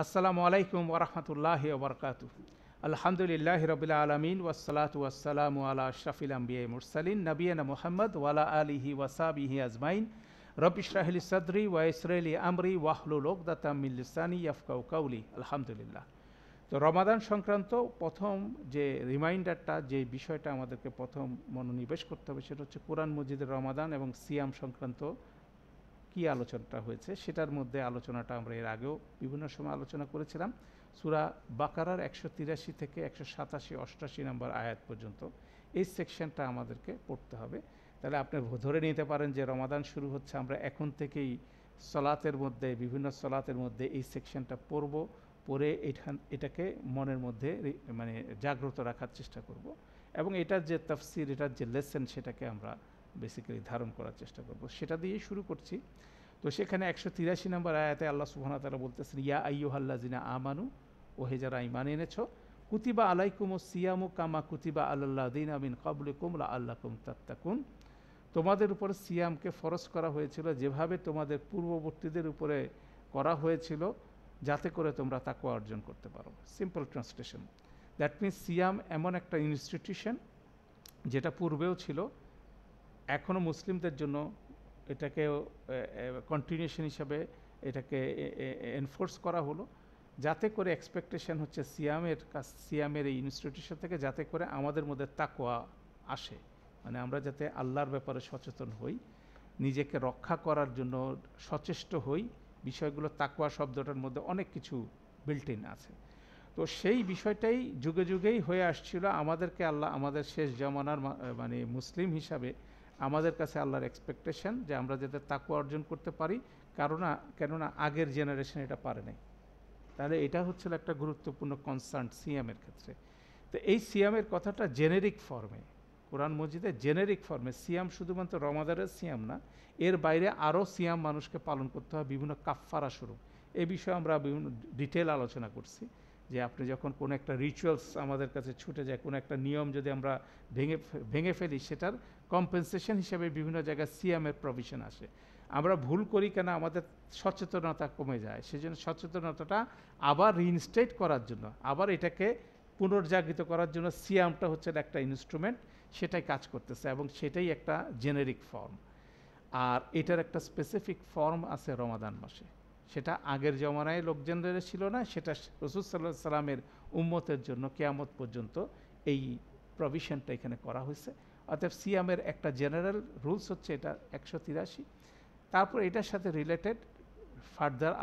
আসসালামু আলাইকুম ওরহমতুল্লাহি ওবরকাতু। আলহামদুলিল্লাহ রবিল আলমিন ওয়াসসালাতু ওয়াসসালামু আলা আশরাফিল আম্বিয়া মুরসালিন নবিয়ানা মুহাম্মদ ওয়ালা আলিহি ওয়াসাবিহি আজমাইন। রব্বি ইশরাহ লি সাদরি ওয়া ইয়াসসির লি আমরি ওয়াহলুল উকদাতাম মিন লিসানি ইয়াফকাহু কাওলি। আলহামদুলিল্লাহ। তো রমাদান সংক্রান্ত প্রথম যে রিমাইন্ডারটা, যে বিষয়টা আমাদেরকে প্রথম মনোনিবেশ করতে হবে, সেটা হচ্ছে কোরআন মজিদের রমাদান এবং সিয়াম সংক্রান্ত কি আলোচনাটা হয়েছে। সেটার মধ্যে আলোচনাটা আমরা এর আগেও বিভিন্ন সময় আলোচনা করেছিলাম। সূরা বাকারার 183 থেকে 187 88 নম্বর আয়াত পর্যন্ত এই সেকশনটা আমাদেরকে পড়তে হবে। তাহলে আপনি ধরে নিতে পারেন যে রমাদান শুরু হচ্ছে, আমরা এখন থেকেই সলাতের মধ্যে, বিভিন্ন সলাতের মধ্যে এই সেকশনটা পড়ব, পড়ে এটাকে মনের মধ্যে মানে জাগ্রত রাখার চেষ্টা করব এবং এটার যে তাফসির, এটার যে লেসন, সেটাকে আমরা বেসিক্যালি ধারণ করার চেষ্টা করব। সেটা দিয়েই শুরু করছি। তো সেখানে 183 নম্বর আয়াতে আল্লাহ সুবহানাহু ওয়া তাআলা বলতেছেন, ইয়া আইয়ুহাল্লাযিনা আমানু, ওহে যারা ঈমান এনেছো, কুতিবা আলাইকুমুস সিয়ামু কামা কুতিবা আলাল্লাযিনা মিন ক্বাবলিকুম লাআল্লাকুম তাত্তাকুন। তোমাদের উপরে সিয়ামকে ফরজ করা হয়েছিল যেভাবে তোমাদের পূর্ববর্তীদের উপরে করা হয়েছিল, যাতে করে তোমরা তাকওয়া অর্জন করতে পারো। সিম্পল ট্রান্সলেশন, দ্যাট মিনস সিয়াম এমন একটা ইনস্টিটিউশন যেটা পূর্বেও ছিল, এখনও মুসলিমদের জন্য এটাকে কন্টিনিউশন হিসাবে এটাকে এনফোর্স করা হলো, যাতে করে এক্সপেকটেশন হচ্ছে সিয়ামের এই ইনস্টিটিউশন থেকে যাতে করে আমাদের মধ্যে তাকওয়া আসে, মানে আমরা যাতে আল্লাহর ব্যাপারে সচেতন হই, নিজেকে রক্ষা করার জন্য সচেষ্ট হই। বিষয়গুলো তাকওয়া শব্দটার মধ্যে অনেক কিছু বিল্ট ইন আছে। তো সেই বিষয়টাই যুগে যুগেই হয়ে আসছিল। আমাদেরকে আল্লাহ আমাদের শেষ জামানার মানে মুসলিম হিসাবে আমাদের কাছে আল্লাহর এক্সপেকটেশন যে আমরা যাতে তাকওয়া অর্জন করতে পারি, কেননা আগের জেনারেশন এটা পারে নাই। তাহলে এটা হচ্ছিল একটা গুরুত্বপূর্ণ কনসার্ন সিয়ামের ক্ষেত্রে। তো এই সিয়ামের কথাটা জেনেরিক ফর্মে, কোরআন মজিদে জেনেরিক ফর্মে সিয়াম শুধুমাত্র রমাদানের সিয়াম না, এর বাইরে আরও সিয়াম মানুষকে পালন করতে হয় বিভিন্ন কাফফারা স্বরূপ। এই বিষয়ে আমরা বিভিন্ন ডিটেল আলোচনা করছি যে আপনি যখন কোনো একটা রিচুয়ালস আমাদের কাছে ছুটে যায়, কোনো একটা নিয়ম যদি আমরা ভেঙে ফেলি, সেটার কম্পেনসেশন হিসেবে বিভিন্ন জায়গায় সিয়ামের প্রভিশন আসে। আমরা ভুল করি কেন, আমাদের সচেতনতা কমে যায়, সেজন্য সচেতনতাটা আবার রিইনস্টেট করার জন্য, আবার এটাকে পুনর্জাগৃত করার জন্য সিয়ামটা হচ্ছে একটা ইনস্ট্রুমেন্ট, সেটাই কাজ করতেছে এবং সেটাই একটা জেনেরিক ফর্ম। আর এটার একটা স্পেসিফিক ফর্ম আছে রমাদান মাসে, সেটা আগের জমানায় লোকজনদের ছিল না, সেটা রাসূল সাল্লাল্লাহু আলাইহি সাল্লামের উম্মতের জন্য কিয়ামত পর্যন্ত এই প্রভিশনটা এখানে করা হয়েছে। অর্থাৎ সিয়ামের একটা জেনারেল রুলস হচ্ছে এটা 183। তারপর এটার সাথে রিলেটেড ফার্দার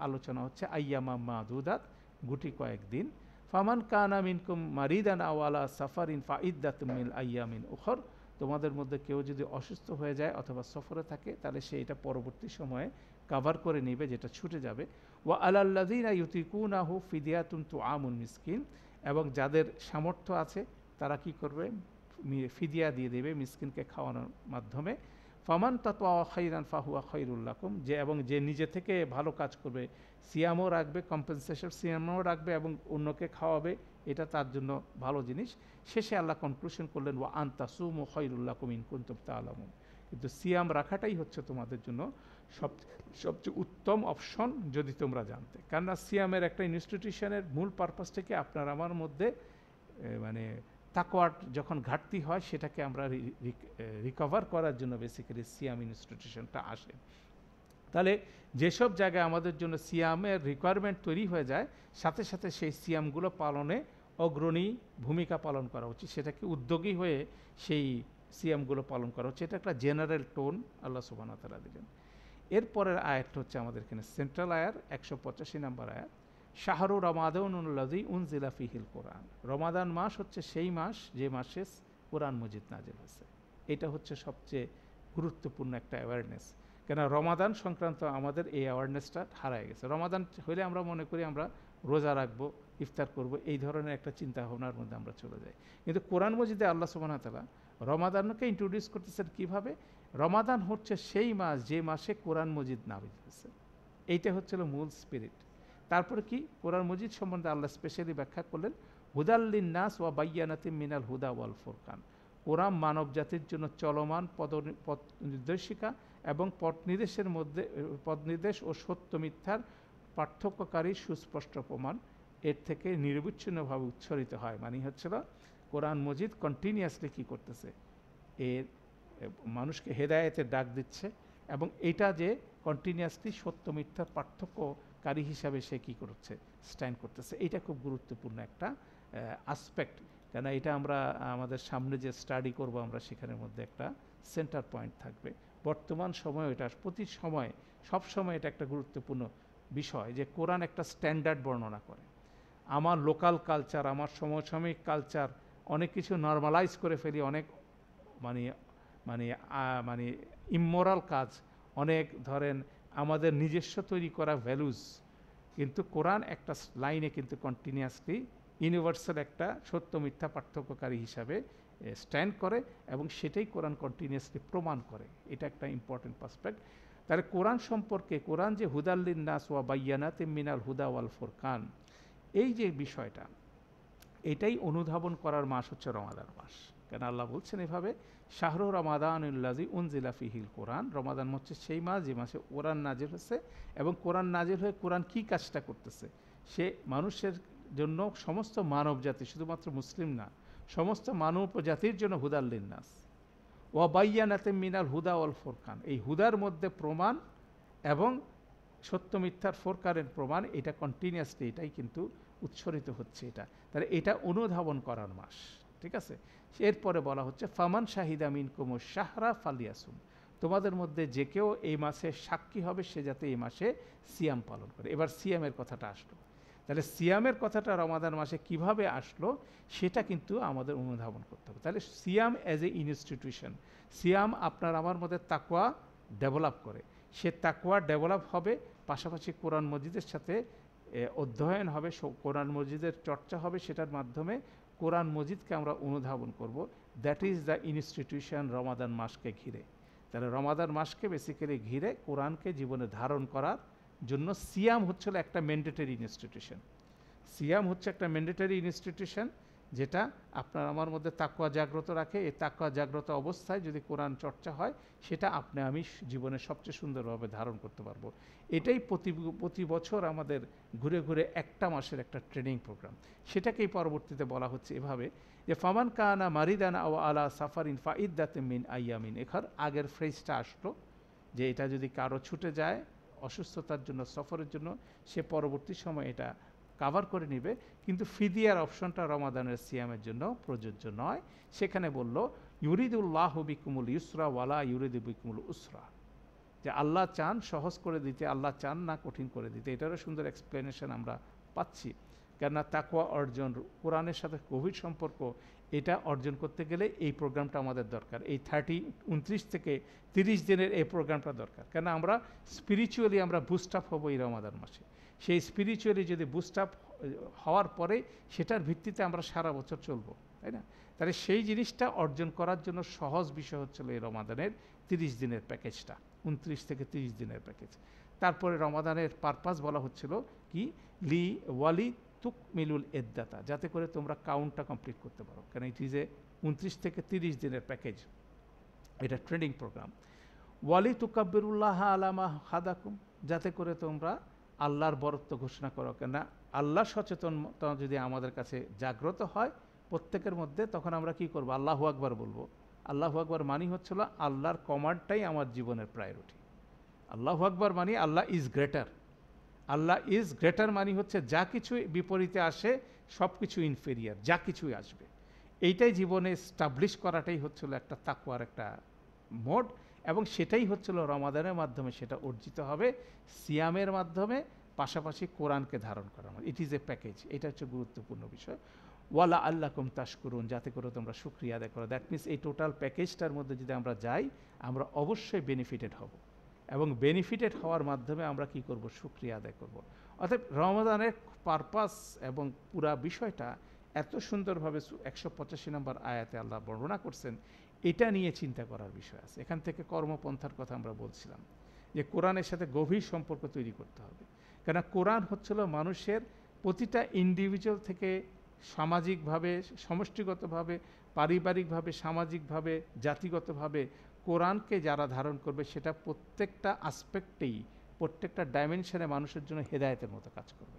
আলোচনা হচ্ছে আইয়ামা মাদুদাত, গুটি কয়েকদিন। ফামান কানা মিনকুম মারিদান আও আলা সাফারিন ফাইদ্দাতুম মিন আইয়ামিন উখর, তোমাদের মধ্যে কেউ যদি অসুস্থ হয়ে যায় অথবা সফরে থাকে, তাহলে সে এটা পরবর্তী সময়ে কাভার করে নেবে, যেটা ছুটে যাবে। ওয়া আলাল্লাযিনা ইউতিকুনাহু ফিদিয়াতুন তুআমুন মিসকিন, এবং যাদের সামর্থ্য আছে তারা কি করবে, ফিদিয়া দিয়ে দেবে মিসকিনকে খাওয়ানোর মাধ্যমে। ফামান তাতওয়া খাইরান ফাহুয়া খাইরুল লাকুম, যে নিজে থেকে ভালো কাজ করবে, সিয়ামও রাখবে, কম্পেনসেশন সিয়ামও রাখবে এবং অন্যকে খাওয়াবে, এটা তার জন্য ভালো জিনিস। শেষে আল্লাহ কনক্লুশন করলেন, ওয়া আন তাসুমু খাইরুল লাকুম ইন কুনতুম তা'লামুন, কিন্তু সিয়াম রাখাটাই হচ্ছে তোমাদের জন্য সবচেয়ে উত্তম অপশন যদি তোমরা জানতে। কেননা সিয়ামের একটা ইনস্টিটিউশনের মূল পারপাস থেকে আপনার আমার মধ্যে মানে তাকওয়ার যখন ঘাটতি হয়, সেটাকে আমরা রিকভার করার জন্য বেসিক্যালি সিয়াম ইনস্টিটিউশনটা আসে। তাহলে যেসব জায়গায় আমাদের জন্য সিয়ামের রিকোয়ারমেন্ট তৈরি হয়ে যায়, সাথে সাথে সেই সিয়ামগুলো পালনে অগ্রণী ভূমিকা পালন করা উচিত, সেটাকে উদ্যোগী হয়ে সেই সিয়ামগুলো পালন করা হচ্ছে। এটা একটা জেনারেল টোন আল্লাহ সুবহানাহু ওয়া তাআলা দিলেন। এরপরের আয়াতটা হচ্ছে আমাদের এখানে সেন্ট্রাল আয়ার 185 নম্বর আয়াত, শাহরু রমাদানুল্লাযী উনজিলা ফিহিল কোরআন। রমাদান মাস হচ্ছে সেই মাস যে মাসে কোরআন মজিদ নাজিল হয়েছে। এটা হচ্ছে সবচেয়ে গুরুত্বপূর্ণ একটা অ্যাওয়ারনেস, কেন রমাদান সংক্রান্ত আমাদের এই অ্যাওয়ারনেসটা হারায় গেছে। রমাদান হলে আমরা মনে করি আমরা রোজা রাখবো, ইফতার করব, এই ধরনের একটা চিন্তা ভাবনার মধ্যে আমরা চলে যাই। কিন্তু কোরআন মজিদে আল্লাহ সুবহানাহু ওয়া তাআলা রমাদানকে ইন্ট্রোডিউস করতেছেন কীভাবে, রমাদান হচ্ছে সেই মাস যে মাসে কোরআন মজিদ নাজিল হয়েছে। এইটা হচ্ছিল মূল স্পিরিট। তারপরে কি, কোরআন মজিদ সম্বন্ধে আল্লাহ স্পেশালি ব্যাখ্যা করলেন, হুদাল্লিন নাস ওয়া বাইয়ানাতিম মিনাল হুদা ওয়াল ফুরকান। কোরআন মানব জাতির জন্য চলমান পথ নির্দেশিকা এবং পথ নির্দেশ ও সত্য মিথ্যার পার্থক্যকারী সুস্পষ্ট প্রমাণ এর থেকে নিরবিচ্ছিন্নভাবে উচ্চারিত হয়। মানে হচ্ছিল কোরআন মজিদ কন্টিনিউয়াসলি কী করতেছে, এর মানুষকে হেদায়েতের ডাক দিচ্ছে, এবং এটা যে কন্টিনিউয়াসলি সত্য মিথ্যার পার্থক্যকারী হিসাবে সে কী করছে, স্ট্যান্ড করতেছে। এটা খুব গুরুত্বপূর্ণ একটা আসপেক্ট, কেন এটা আমরা আমাদের সামনে যে স্টাডি করব আমরা সেখানের মধ্যে একটা সেন্টার পয়েন্ট থাকবে। বর্তমান সময়ে এটা প্রতি সময় সব সময় এটা একটা গুরুত্বপূর্ণ বিষয় যে কোরআন একটা স্ট্যান্ডার্ড বর্ণনা করে। আমার লোকাল কালচার, আমার সমসাময়িক কালচার অনেক কিছু নর্মালাইজ করে ফেলি, অনেক মানে মানে মানে ইমোরাল কাজ, অনেক ধরেন আমাদের নিজস্ব তৈরি করা ভ্যালুজ, কিন্তু কোরআন একটা লাইনে কিন্তু কন্টিনিউয়াসলি ইউনিভার্সাল একটা সত্য মিথ্যা পার্থক্যকারী হিসাবে স্ট্যান্ড করে, এবং সেটাই কোরআন কন্টিনিউয়াসলি প্রমাণ করে। এটা একটা ইম্পর্টেন্ট পার্সপেক্ট। তাহলে কোরআন সম্পর্কে, কোরআন যে হুদাল্লিন নাস ওয়া বাইয়ানাতিম মিনাল হুদা ওয়াল ফুরকান, এই যে বিষয়টা, এটাই অনুধাবন করার মাস হচ্ছে রমাদান মাস। কেন আল্লাহ বলছেন এভাবে, শাহরু রমাদানুল্লাজি উনজিলা ফিহিল কোরআন, রমাদান হচ্ছে সেই মাস যে মাসে কোরআন নাজিল হচ্ছে, এবং কোরআন নাজিল হয়ে কোরআন কী কাজটা করতেছে, সে মানুষের জন্য, সমস্ত মানব জাতি, শুধুমাত্র মুসলিম না, সমস্ত মানব জাতির জন্য হুদাল্লিন নাস ওয়া বাইয়ানাতিম মিনাল হুদা ওয়াল ফুরকান, এই হুদার মধ্যে প্রমাণ এবং সত্য মিথ্যার ফোরকারের প্রমাণ, এটা কন্টিনিউয়াসলি এটাই কিন্তু উচ্চারিত হচ্ছে। এটা তাহলে এটা অনুধাবন করার মাস, ঠিক আছে। এরপরে বলা হচ্ছে ফামান শাহিদা মিনকুম শাহরা ফালিয়াসুম, তোমাদের মধ্যে যে কেউ এই মাসে সাক্ষী হবে সে যাতে এই মাসে সিয়াম পালন করে। এবার সিয়ামের কথাটা আসলো, তাহলে সিয়ামের কথাটা রমাদান মাসে কিভাবে আসলো সেটা কিন্তু আমাদের অনুধাবন করতে হবে। তাহলে সিয়াম অ্যাজ এ ইনস্টিটিউশন, সিয়াম আপনার আমার মধ্যে তাকওয়া ডেভেলপ করে, সে তাকওয়া ডেভেলপ হবে, পাশাপাশি কোরআন মজিদের সাথে অধ্যয়ন হবে, কোরআন মজিদের চর্চা হবে, সেটার মাধ্যমে কোরআন মজিদকে আমরা অনুধাবন করব। দ্যাট ইজ দ্য ইনস্টিটিউশন রমাদান মাসকে ঘিরে। তাহলে রমাদান মাসকে বেসিক্যালি ঘিরে কোরআনকে জীবনে ধারণ করার জন্য সিয়াম হচ্ছিল একটা ম্যান্ডেটরি ইনস্টিটিউশন। সিয়াম হচ্ছে একটা ম্যান্ডেটরি ইনস্টিটিউশন যেটা আপনার আমার মধ্যে তাকওয়া জাগ্রত রাখে। এই তাকওয়া জাগ্রত অবস্থায় যদি কোরআন চর্চা হয়, সেটা আপনি আমি জীবনে সবচেয়ে সুন্দরভাবে ধারণ করতে পারবো। এটাই প্রতি বছর আমাদের ঘুরে ঘুরে একটা মাসের একটা ট্রেনিং প্রোগ্রাম। সেটাকেই পরবর্তীতে বলা হচ্ছে এভাবে যে ফামান কানা মারিদানা ও আলা সাফারিন ফাইদ্দাতিম মিন আইয়ামিন, এখার আগের ফ্রেজটা আসলো যে এটা যদি কারো ছুটে যায় অসুস্থতার জন্য, সফরের জন্য, সে পরবর্তী সময় এটা কাভার করে নেবে। কিন্তু ফিদিয়ার অপশনটা রমাদানের সিয়ামের জন্য প্রযোজ্য নয়। সেখানে বলল ইউরিদুল্লাহু বিকুমুল ইউসরা ওয়ালা ইউরিদু বিকুমুল উসরা, যে আল্লাহ চান সহজ করে দিতে, আল্লাহ চান না কঠিন করে দিতে। এটারও সুন্দর এক্সপ্লেনেশন আমরা পাচ্ছি। কেননা তাকওয়া অর্জন, কোরআনের সাথে গভীর সম্পর্ক, এটা অর্জন করতে গেলে এই প্রোগ্রামটা আমাদের দরকার। এই 29 থেকে 30 দিনের এই প্রোগ্রামটা দরকার। কেন আমরা স্পিরিচুয়ালি আমরা বুস্ট আপ হবো এই রমাদান মাসে। সেই স্পিরিচুয়ালি যদি বুস্ট আপ হওয়ার পরে সেটার ভিত্তিতে আমরা সারা বছর চলবো, তাই না? তাহলে সেই জিনিসটা অর্জন করার জন্য সহজ বিষয় হচ্ছিল এই রমাদানের 30 দিনের প্যাকেজটা, 29 থেকে 30 দিনের প্যাকেজ। তারপরে রমাদানের পারপাস বলা হচ্ছিল কি, লি ওয়ালি তুক মিলুল এদ্দাতা, যাতে করে তোমরা কাউন্টটা কমপ্লিট করতে পারো। কারণ ইট ইজ এ 29 থেকে 30 দিনের প্যাকেজ, এটা ট্রেনিং প্রোগ্রাম। ওয়ালি তুকাব্বিরুল্লাহ আলামা হাদাকুম, যাতে করে তোমরা আল্লাহর বরত্ব ঘোষণা করো। কেননা আল্লাহর সচেতনতা যদি আমাদের কাছে জাগ্রত হয় প্রত্যেকের মধ্যে, তখন আমরা কি করব, আল্লাহু আকবার বলবো। আল্লাহু আকবার মানি হচ্ছিল আল্লাহর কমান্ডটাই আমার জীবনের প্রায়োরিটি। আল্লাহু আকবার money Allah is greater, Allah is greater money হচ্ছে যা কিছু বিপরীতে আসে সব কিছু ইনফেরিয়ার, যা কিছুই আসবে। এইটাই জীবনে স্টাবলিশ করাটাই হচ্ছিল একটা তাকওয়ার একটা মোড, এবং সেটাই হচ্ছিল রমাদানের মাধ্যমে সেটা অর্জিত হবে, সিয়ামের মাধ্যমে, পাশাপাশি কোরআনকে ধারণ করা। ইট ইজ এ প্যাকেজ, এটা হচ্ছে গুরুত্বপূর্ণ বিষয়। ওয়ালা আল্লাকুম তাশকুরুন, যাতে করে তোমরা শুকরিয়া আদায় করো। দ্যাট মিনস এই টোটাল প্যাকেজটার মধ্যে যদি আমরা যাই, আমরা অবশ্যই বেনিফিটেড হব, এবং বেনিফিটেড হওয়ার মাধ্যমে আমরা কি করব, শুকরিয়া আদায় করব। অর্থাৎ রমাদানের পারপাস এবং পুরা বিষয়টা এত সুন্দরভাবে 185 নম্বর আয়াতে আল্লাহ বর্ণনা করছেন, এটা নিয়ে চিন্তা করার বিষয় আছে। এখান থেকে কর্মপন্থার কথা আমরা বলছিলাম যে কোরআনের সাথে গভীর সম্পর্ক তৈরি করতে হবে। কেন কোরআন হচ্ছিল মানুষের প্রতিটা ইন্ডিভিজুয়াল থেকে সামাজিকভাবে, সমষ্টিগতভাবে, পারিবারিকভাবে, সামাজিকভাবে, জাতিগতভাবে কোরআনকে যারা ধারণ করবে, সেটা প্রত্যেকটা আসপেক্টেই প্রত্যেকটা ডাইমেনশনে মানুষের জন্য হেদায়েতের মতো কাজ করবে।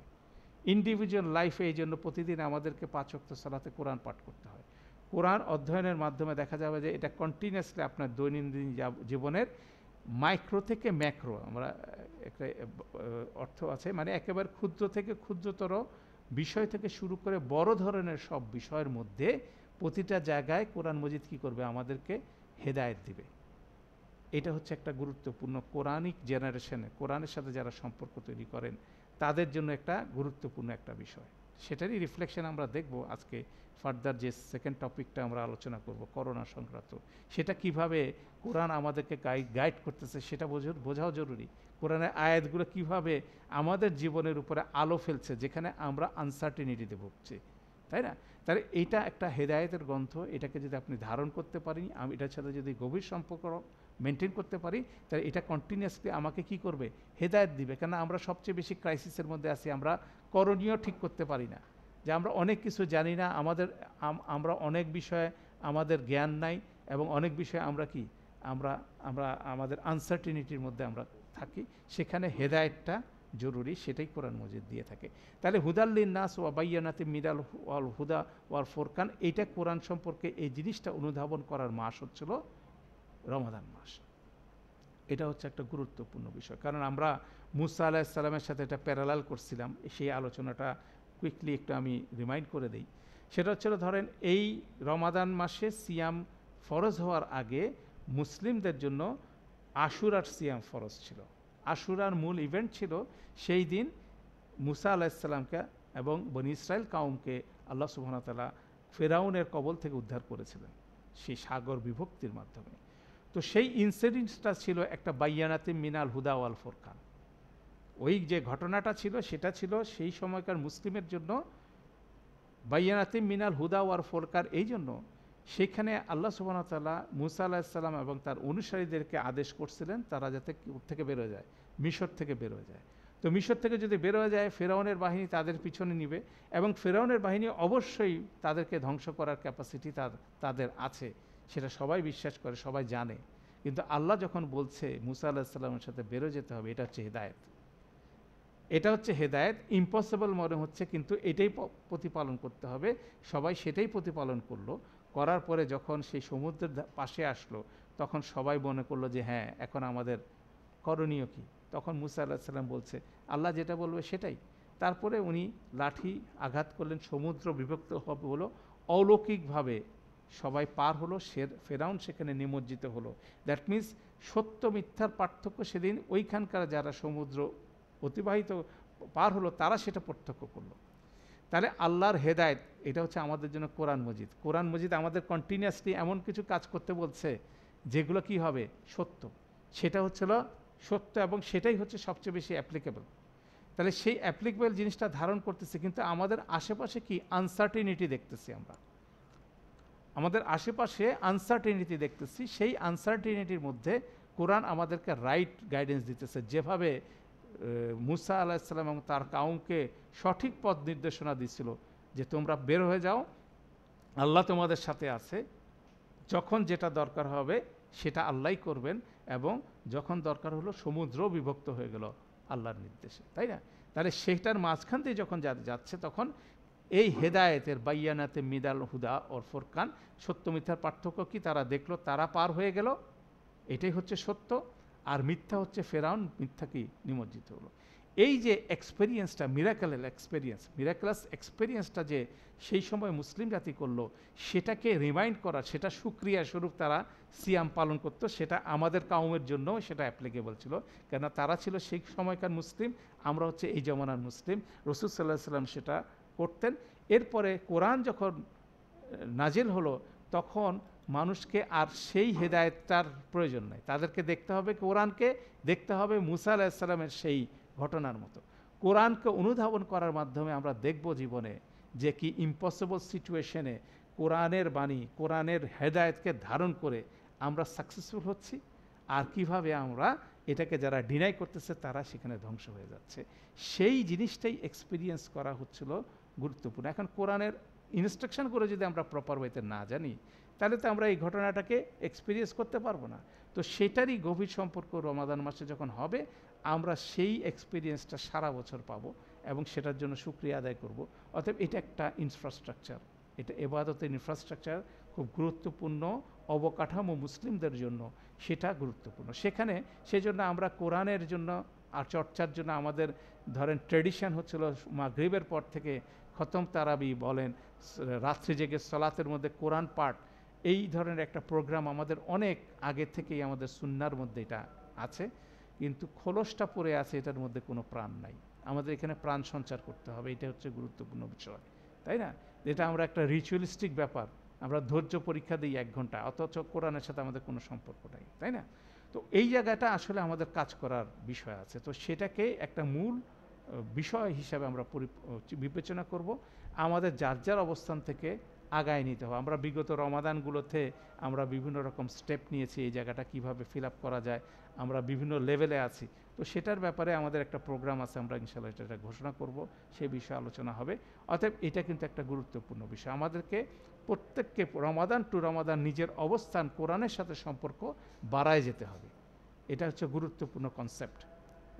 ইন্ডিভিজুয়াল লাইফে এই জন্য প্রতিদিন আমাদেরকে 5 ওয়াক্ত সালাতে কোরআন পাঠ করতে হয়। কোরআন অধ্যয়নের মাধ্যমে দেখা যাবে যে এটা কন্টিনিউয়াসলি আপনার দৈনন্দিন জীবনের মাইক্রো থেকে ম্যাক্রো, আমরা একটা অর্থ আছে, মানে একেবারে ক্ষুদ্র থেকে ক্ষুদ্রতর বিষয় থেকে শুরু করে বড় ধরনের সব বিষয়ের মধ্যে প্রতিটা জায়গায় কোরআন মজিদ কী করবে, আমাদেরকে হেদায়েত দিবে। এটা হচ্ছে একটা গুরুত্বপূর্ণ কোরআনিক জেনারেশনে, কোরআনের সাথে যারা সম্পর্ক তৈরি করেন তাদের জন্য একটা গুরুত্বপূর্ণ একটা বিষয়। সেটারই রিফ্লেকশন আমরা দেখব আজকে ফার্দার যে সেকেন্ড টপিকটা আমরা আলোচনা করব করোনা সংক্রান্ত, সেটা কিভাবে কোরআন আমাদেরকে গাইড করতেছে সেটা বোঝাও জরুরি। কোরআনের আয়াতগুলো কিভাবে আমাদের জীবনের উপরে আলো ফেলছে যেখানে আমরা আনসার্টিনিটিতে ভুগছি, তাই না? তাহলে এইটা একটা হেদায়েতের গ্রন্থ, এটাকে যদি আপনি ধারণ করতে পারেন, আমি এটার সাথে যদি গভীর সম্পর্ক মেনটেন করতে পারি, তাহলে এটা কন্টিনিউয়াসলি আমাকে কি করবে, হেদায়েত দিবে। কেন আমরা সবচেয়ে বেশি ক্রাইসিসের মধ্যে আছি, আমরা করণীয় ঠিক করতে পারি না, যে আমরা অনেক কিছু জানি না, আমরা অনেক বিষয়ে আমাদের জ্ঞান নাই, এবং অনেক বিষয়ে আমরা কি আমরা আমাদের আনসার্টিনিটির মধ্যে আমরা থাকি। সেখানে হেদায়েতটা জরুরি, সেটাই কোরআন মজিদ দিয়ে থাকে। তাহলে হুদাল্লিন নাস ওয়া বাইয়ানাতি মিনাল ওয়াল হুদা ওয়াল ফুরকান, এইটা কোরআন সম্পর্কে এই জিনিসটা অনুধাবন করার মাস হচ্ছিল রমাদান মাস। এটা হচ্ছে একটা গুরুত্বপূর্ণ বিষয়, কারণ আমরা মুসা আলাইহিস সালামের সাথে এটা প্যারালাল করছিলাম, সেই আলোচনাটা কুইকলি একটু আমি রিমাইন্ড করে দিই। সেটা হচ্ছিল, ধরেন এই রমাদান মাসে সিয়াম ফরজ হওয়ার আগে মুসলিমদের জন্য আশুরার সিয়াম ফরজ ছিল। আশুরার মূল ইভেন্ট ছিল সেই দিন মুসা আলাইহিস সালামকে এবং বনি ইসরাইল কাউমকে আল্লাহ সুবহানাহু ওয়া তাআলা ফেরাউনের কবল থেকে উদ্ধার করেছিলেন সেই সাগর বিভক্তির মাধ্যমে। তো সেই ইনসিডেন্টটা ছিল একটা বাইয়ানাতে মিনাল হুদা ওয়াল ফুরকান। ওই যে ঘটনাটা ছিল সেটা ছিল সেই সময়কার মুসলিমের জন্য বাইয়ানাতে মিনাল হুদা ওয়াল ফুরকান, এই জন্য সেখানে আল্লাহ সুবহানাহু ওয়া তাআলা মুসা আলাইহিস সালাম এবং তার অনুসারীদেরকে আদেশ করছিলেন তারা যাতে থেকে বেরোয় যায়, মিশর থেকে বেরোয় যায়। তো মিশর থেকে যদি বেরোয় যায়, ফেরাউনের বাহিনী তাদের পিছনে নিবে, এবং ফেরাউনের বাহিনী অবশ্যই তাদেরকে ধ্বংস করার ক্যাপাসিটি তাদের আছে, সেটা সবাই বিশ্বাস করে, সবাই জানে। কিন্তু আল্লাহ যখন বলছে মুসা আলাইহিস সালামের সাথে বেরো যেতে হবে, এটা হচ্ছে হেদায়েত। এটা হচ্ছে হেদায়েত। ইম্পসিবল মনে হচ্ছে, কিন্তু এটাই প্রতিপালন করতে হবে। সবাই সেটাই প্রতিপালন করলো। করার পরে যখন সেই সমুদ্রের পাশে আসলো, তখন সবাই মনে করলো যে হ্যাঁ, এখন আমাদের করণীয় কি? তখন মুসা আলাইহিস সালাম বলছে আল্লাহ যেটা বলবে সেটাই। তারপরে উনি লাঠি আঘাত করলেন, সমুদ্র বিভক্ত হলো, অলৌকিকভাবে সবাই পার হলো, ফেরাউন সেখানে নিমজ্জিত হলো। দ্যাট মিনস সত্য মিথ্যার পার্থক্য সেদিন ওইখানকার যারা সমুদ্র অতিবাহিত পার হলো তারা সেটা প্রত্যক্ষ করলো। তাহলে আল্লাহর হেদায়েত, এটা হচ্ছে আমাদের জন্য কোরআন মজিদ। কোরআন মজিদ আমাদের কন্টিনিউয়াসলি এমন কিছু কাজ করতে বলছে যেগুলো কি হবে, সত্য। সেটা হচ্ছিল সত্য, এবং সেটাই হচ্ছে সবচেয়ে বেশি অ্যাপ্লিকেবল। তাহলে সেই অ্যাপ্লিকেবল জিনিসটা ধারণ করতেছে, কিন্তু আমাদের আশেপাশে কি আনসার্টিনিটি দেখতেছি, আমরা আমাদের আশেপাশে আনসার্টিনিটি দেখতেছি। সেই আনসার্টিনিটির মধ্যে কোরআন আমাদেরকে রাইট গাইডেন্স দিতেছে, যেভাবে মুসা আলাইহিস সালাম এবং তার কাউমকে সঠিক পথ নির্দেশনা দিছিল যে তোমরা বের হয়ে যাও, আল্লাহ তোমাদের সাথে আছে, যখন যেটা দরকার হবে সেটা আল্লাহই করবেন, এবং যখন দরকার হলো সমুদ্র বিভক্ত হয়ে গেল আল্লাহর নির্দেশে, তাই না? তাহলে সেইটার মাঝখান দিয়ে যখন যাচ্ছে, তখন এই হেদায়েতের বাইয়ানাতে মিদাল হুদা ওর ফুরকান, সত্য মিথ্যার পার্থক্য কি তারা দেখলো, তারা পার হয়ে গেল, এটাই হচ্ছে সত্য। আর মিথ্যা হচ্ছে ফেরাউন, মিথ্যা কি নিমজ্জিত হলো। এই যে এক্সপেরিয়েন্সটা, মিরাক্যালাস এক্সপেরিয়েন্সটা যে সেই সময় মুসলিম জাতি করলো, সেটাকে রিমাইন্ড করা, সেটা সুক্রিয়া স্বরূপ তারা সিয়াম পালন করতো। সেটা আমাদের কাউমের জন্য সেটা অ্যাপ্লিকেবল ছিল, কেন তারা ছিল সেই সময়কার মুসলিম, আমরা হচ্ছে এই জমানার মুসলিম। রাসূল সাল্লাল্লাহু আলাইহি ওয়াসাল্লাম সেটা করতেন। এরপরে কোরআন যখন নাজিল হলো, তখন মানুষকে আর সেই হেদায়েতটার প্রয়োজন নাই, তাদেরকে দেখতে হবে, কোরআনকে দেখতে হবে মুসা আলাইহিস সালামের সেই ঘটনার মতো। কোরআনকে অনুধাবন করার মাধ্যমে আমরা দেখব জীবনে যে কি ইম্পসিবল সিচুয়েশনে কোরআনের বাণী, কোরআনের হেদায়েতকে ধারণ করে আমরা সাকসেসফুল হচ্ছি, আর কিভাবে আমরা এটাকে যারা ডিনাই করতেছে তারা সেখানে ধ্বংস হয়ে যাচ্ছে। সেই জিনিসটাই এক্সপিরিয়েন্স করা হচ্ছিল গুরুত্বপূর্ণ। এখন কোরআনের ইনস্ট্রাকশনগুলো যদি আমরা প্রপার ওয়েতে না জানি, তাহলে তো আমরা এই ঘটনাটাকে এক্সপিরিয়েন্স করতে পারবো না। তো সেটারই গভীর সম্পর্ক রমাদান মাসে যখন হবে, আমরা সেই এক্সপিরিয়েন্সটা সারা বছর পাবো এবং সেটার জন্য শুকরিয়া আদায় করব। অতএব এটা একটা ইনফ্রাস্ট্রাকচার, এটা ইবাদতের ইনফ্রাস্ট্রাকচার, খুব গুরুত্বপূর্ণ অবকাঠামো মুসলিমদের জন্য, সেটা গুরুত্বপূর্ণ। সেখানে সেজন্য আমরা কোরআনের জন্য আর চর্চার জন্য আমাদের ধরেন ট্রেডিশন হচ্ছিল মাগরিবের পর থেকে খতম তারাবি বলেন, রাত্রি জেগে সলাতের মধ্যে কোরআন পাঠ, এই ধরনের একটা প্রোগ্রাম আমাদের অনেক আগে থেকেই আমাদের সুন্নার মধ্যে এটা আছে, কিন্তু খোলসটা পড়ে আছে, এটার মধ্যে কোনো প্রাণ নাই। আমাদের এখানে প্রাণ সঞ্চার করতে হবে, এটা হচ্ছে গুরুত্বপূর্ণ বিষয়, তাই না? এটা আমরা একটা রিচুয়ালিস্টিক ব্যাপার, আমরা ধৈর্য পরীক্ষা দিই 1 ঘন্টা, অথচ কোরআনের সাথে আমাদের কোনো সম্পর্ক নাই, তাই না? তো এই জায়গাটা আসলে আমাদের কাজ করার বিষয় আছে, তো সেটাকে একটা মূল বিষয় হিসাবে আমরা বিবেচনা করব। আমাদের যার যার অবস্থান থেকে আগায় নিতে হবে। আমরা বিগত রমাদানগুলোতে আমরা বিভিন্ন রকম স্টেপ নিয়েছি, এই জায়গাটা কিভাবে ফিল আপ করা যায়, আমরা বিভিন্ন লেভেলে আছি, তো সেটার ব্যাপারে আমাদের একটা প্রোগ্রাম আছে, আমরা ইনশাআল্লাহ এটা ঘোষণা করব, সেই বিষয়ে আলোচনা হবে। অতএব এটা কিন্তু একটা গুরুত্বপূর্ণ বিষয়, আমাদেরকে প্রত্যেককে রমাদান টু রমাদান নিজের অবস্থান কোরআনের সাথে সম্পর্ক বাড়ায় যেতে হবে, এটা হচ্ছে গুরুত্বপূর্ণ কনসেপ্ট।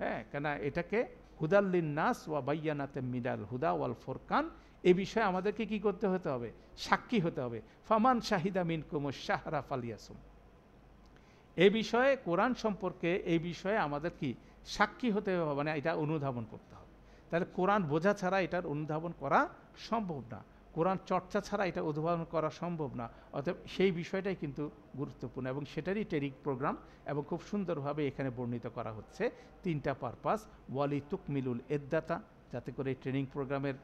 হ্যাঁ, কেন এটাকে হুদাল্লিন নাস ওয়া বাইয়ানাতে মিনাল হুদা ওয়াল ফুরকান, এ বিষয়ে আমাদেরকে কি করতে হতে হবে? সাক্ষী হতে হবে। ফামান শাহিদা মিনকুমুশ শাহরা ফালিয়াসুম, এই বিষয়ে কোরআন সম্পর্কে এই বিষয়ে আমাদের কি সাক্ষী হতে হবে, মানে এটা অনুধাবন করতে হবে। তাহলে কোরআন বোঝা ছাড়া এটার অনুধাবন করা সম্ভব না, কোরআন চর্চা ছাড়া এটা অনুধাবন করা সম্ভব না। অতএব সেই বিষয়টাই কিন্তু গুরুত্বপূর্ণ এবং সেটারই ট্রেনিং প্রোগ্রাম, এবং খুব সুন্দরভাবে এখানে বর্ণিত করা হচ্ছে 3টা পারপাস। ওয়ালি তুকমিলুল এদ্দাতা, যাতে করে এই ট্রেনিং প্রোগ্রামের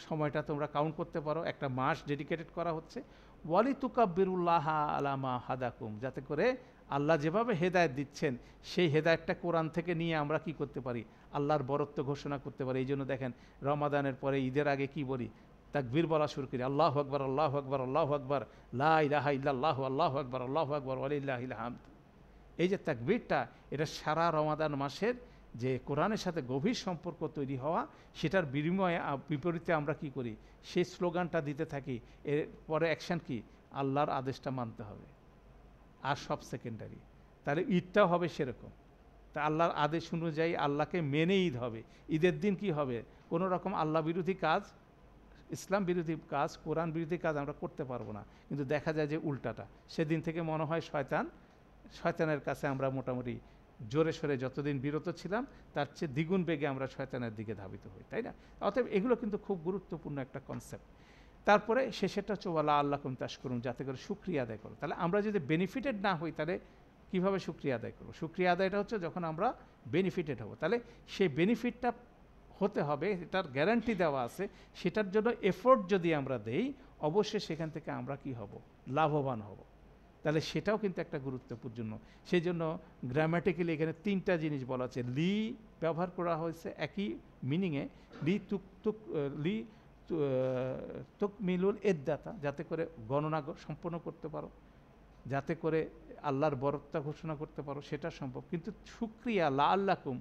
সময়টা তোমরা কাউন্ট করতে পারো, একটা মাস ডেডিকেটেড করা হচ্ছে। ওয়ালি তুকাব্বিরুল্লাহ আলামা হাদাকুম, যাতে করে আল্লাহ যেভাবে হেদায়েত দিচ্ছেন সেই হেদায়েতটা কোরআন থেকে নিয়ে আমরা কি করতে পারি? আল্লাহর বরত্ব ঘোষণা করতে পারি। এই জন্য দেখেন রমাদানের পরে ঈদের আগে কি বলি? তাকবীর বলা শুরু করি, আল্লাহু আকবার আল্লাহু আকবার আল্লাহু আকবার, লা ইলাহা ইল্লাল্লাহু আল্লাহু আকবার আল্লাহু আকবার ওয়ালিল্লাহিল হামদ। এই যে তাকবীরটা, এটা সারা রমাদান মাসের যে কোরআনের সাথে গভীর সম্পর্ক তৈরি হওয়া, সেটার বিনিময়ে বিপরীতে আমরা কি করি? সেই স্লোগানটা দিতে থাকি। এরপরে অ্যাকশন কি? আল্লাহর আদেশটা মানতে হবে, আর সব সেকেন্ডারি। তাহলে ঈদটাও হবে সেরকম, তা আল্লাহর আদেশ অনুযায়ী আল্লাহকে মেনে ঈদ হবে। ঈদের দিন কি হবে? কোনো রকম আল্লাহ বিরোধী কাজ, ইসলাম বিরোধী কাজ, কোরআন বিরোধী কাজ আমরা করতে পারবো না। কিন্তু দেখা যায় যে উল্টাটা, সেদিন থেকে মনে হয় শয়তানের কাছে আমরা মোটামুটি জোরে সোরে যতদিন বিরত ছিলাম তার চেয়ে দ্বিগুণ বেগে আমরা শয়তানের দিকে ধাবিত হই, তাই না? অতএব এগুলো কিন্তু খুব গুরুত্বপূর্ণ একটা কনসেপ্ট। তারপরে শেষেরটা হচ্ছে ওয়ালা আল্লাকুম তাশকুরুন, যাতে করে শুকরিয়া আদায় করো। তাহলে আমরা যদি বেনিফিটেড না হই, তাহলে কীভাবে শুকরিয়া আদায় করবো? শুকরিয়া আদায়টা হচ্ছে যখন আমরা বেনিফিটেড হব, তাহলে সেই বেনিফিটটা হতে হবে, এটার গ্যারান্টি দেওয়া আছে। সেটার জন্য এফোর্ট যদি আমরা দেই, অবশ্যই সেখান থেকে আমরা কি হব? লাভবান হব। তাহলে সেটাও কিন্তু একটা গুরুত্বপূর্ণ। সেই জন্য গ্রামাটিক্যালি এখানে 3টা জিনিস বলা আছে। লি ব্যবহার করা হয়েছে একই মিনিংয়ে, লি তুকমিলুল এদ্দাতা, যাতে করে গণনা সম্পন্ন করতে পারো, যাতে করে আল্লাহর বরত্ব ঘোষণা করতে পারো, সেটা সম্ভব। কিন্তু শুকরিয়া লা আল্লাকুম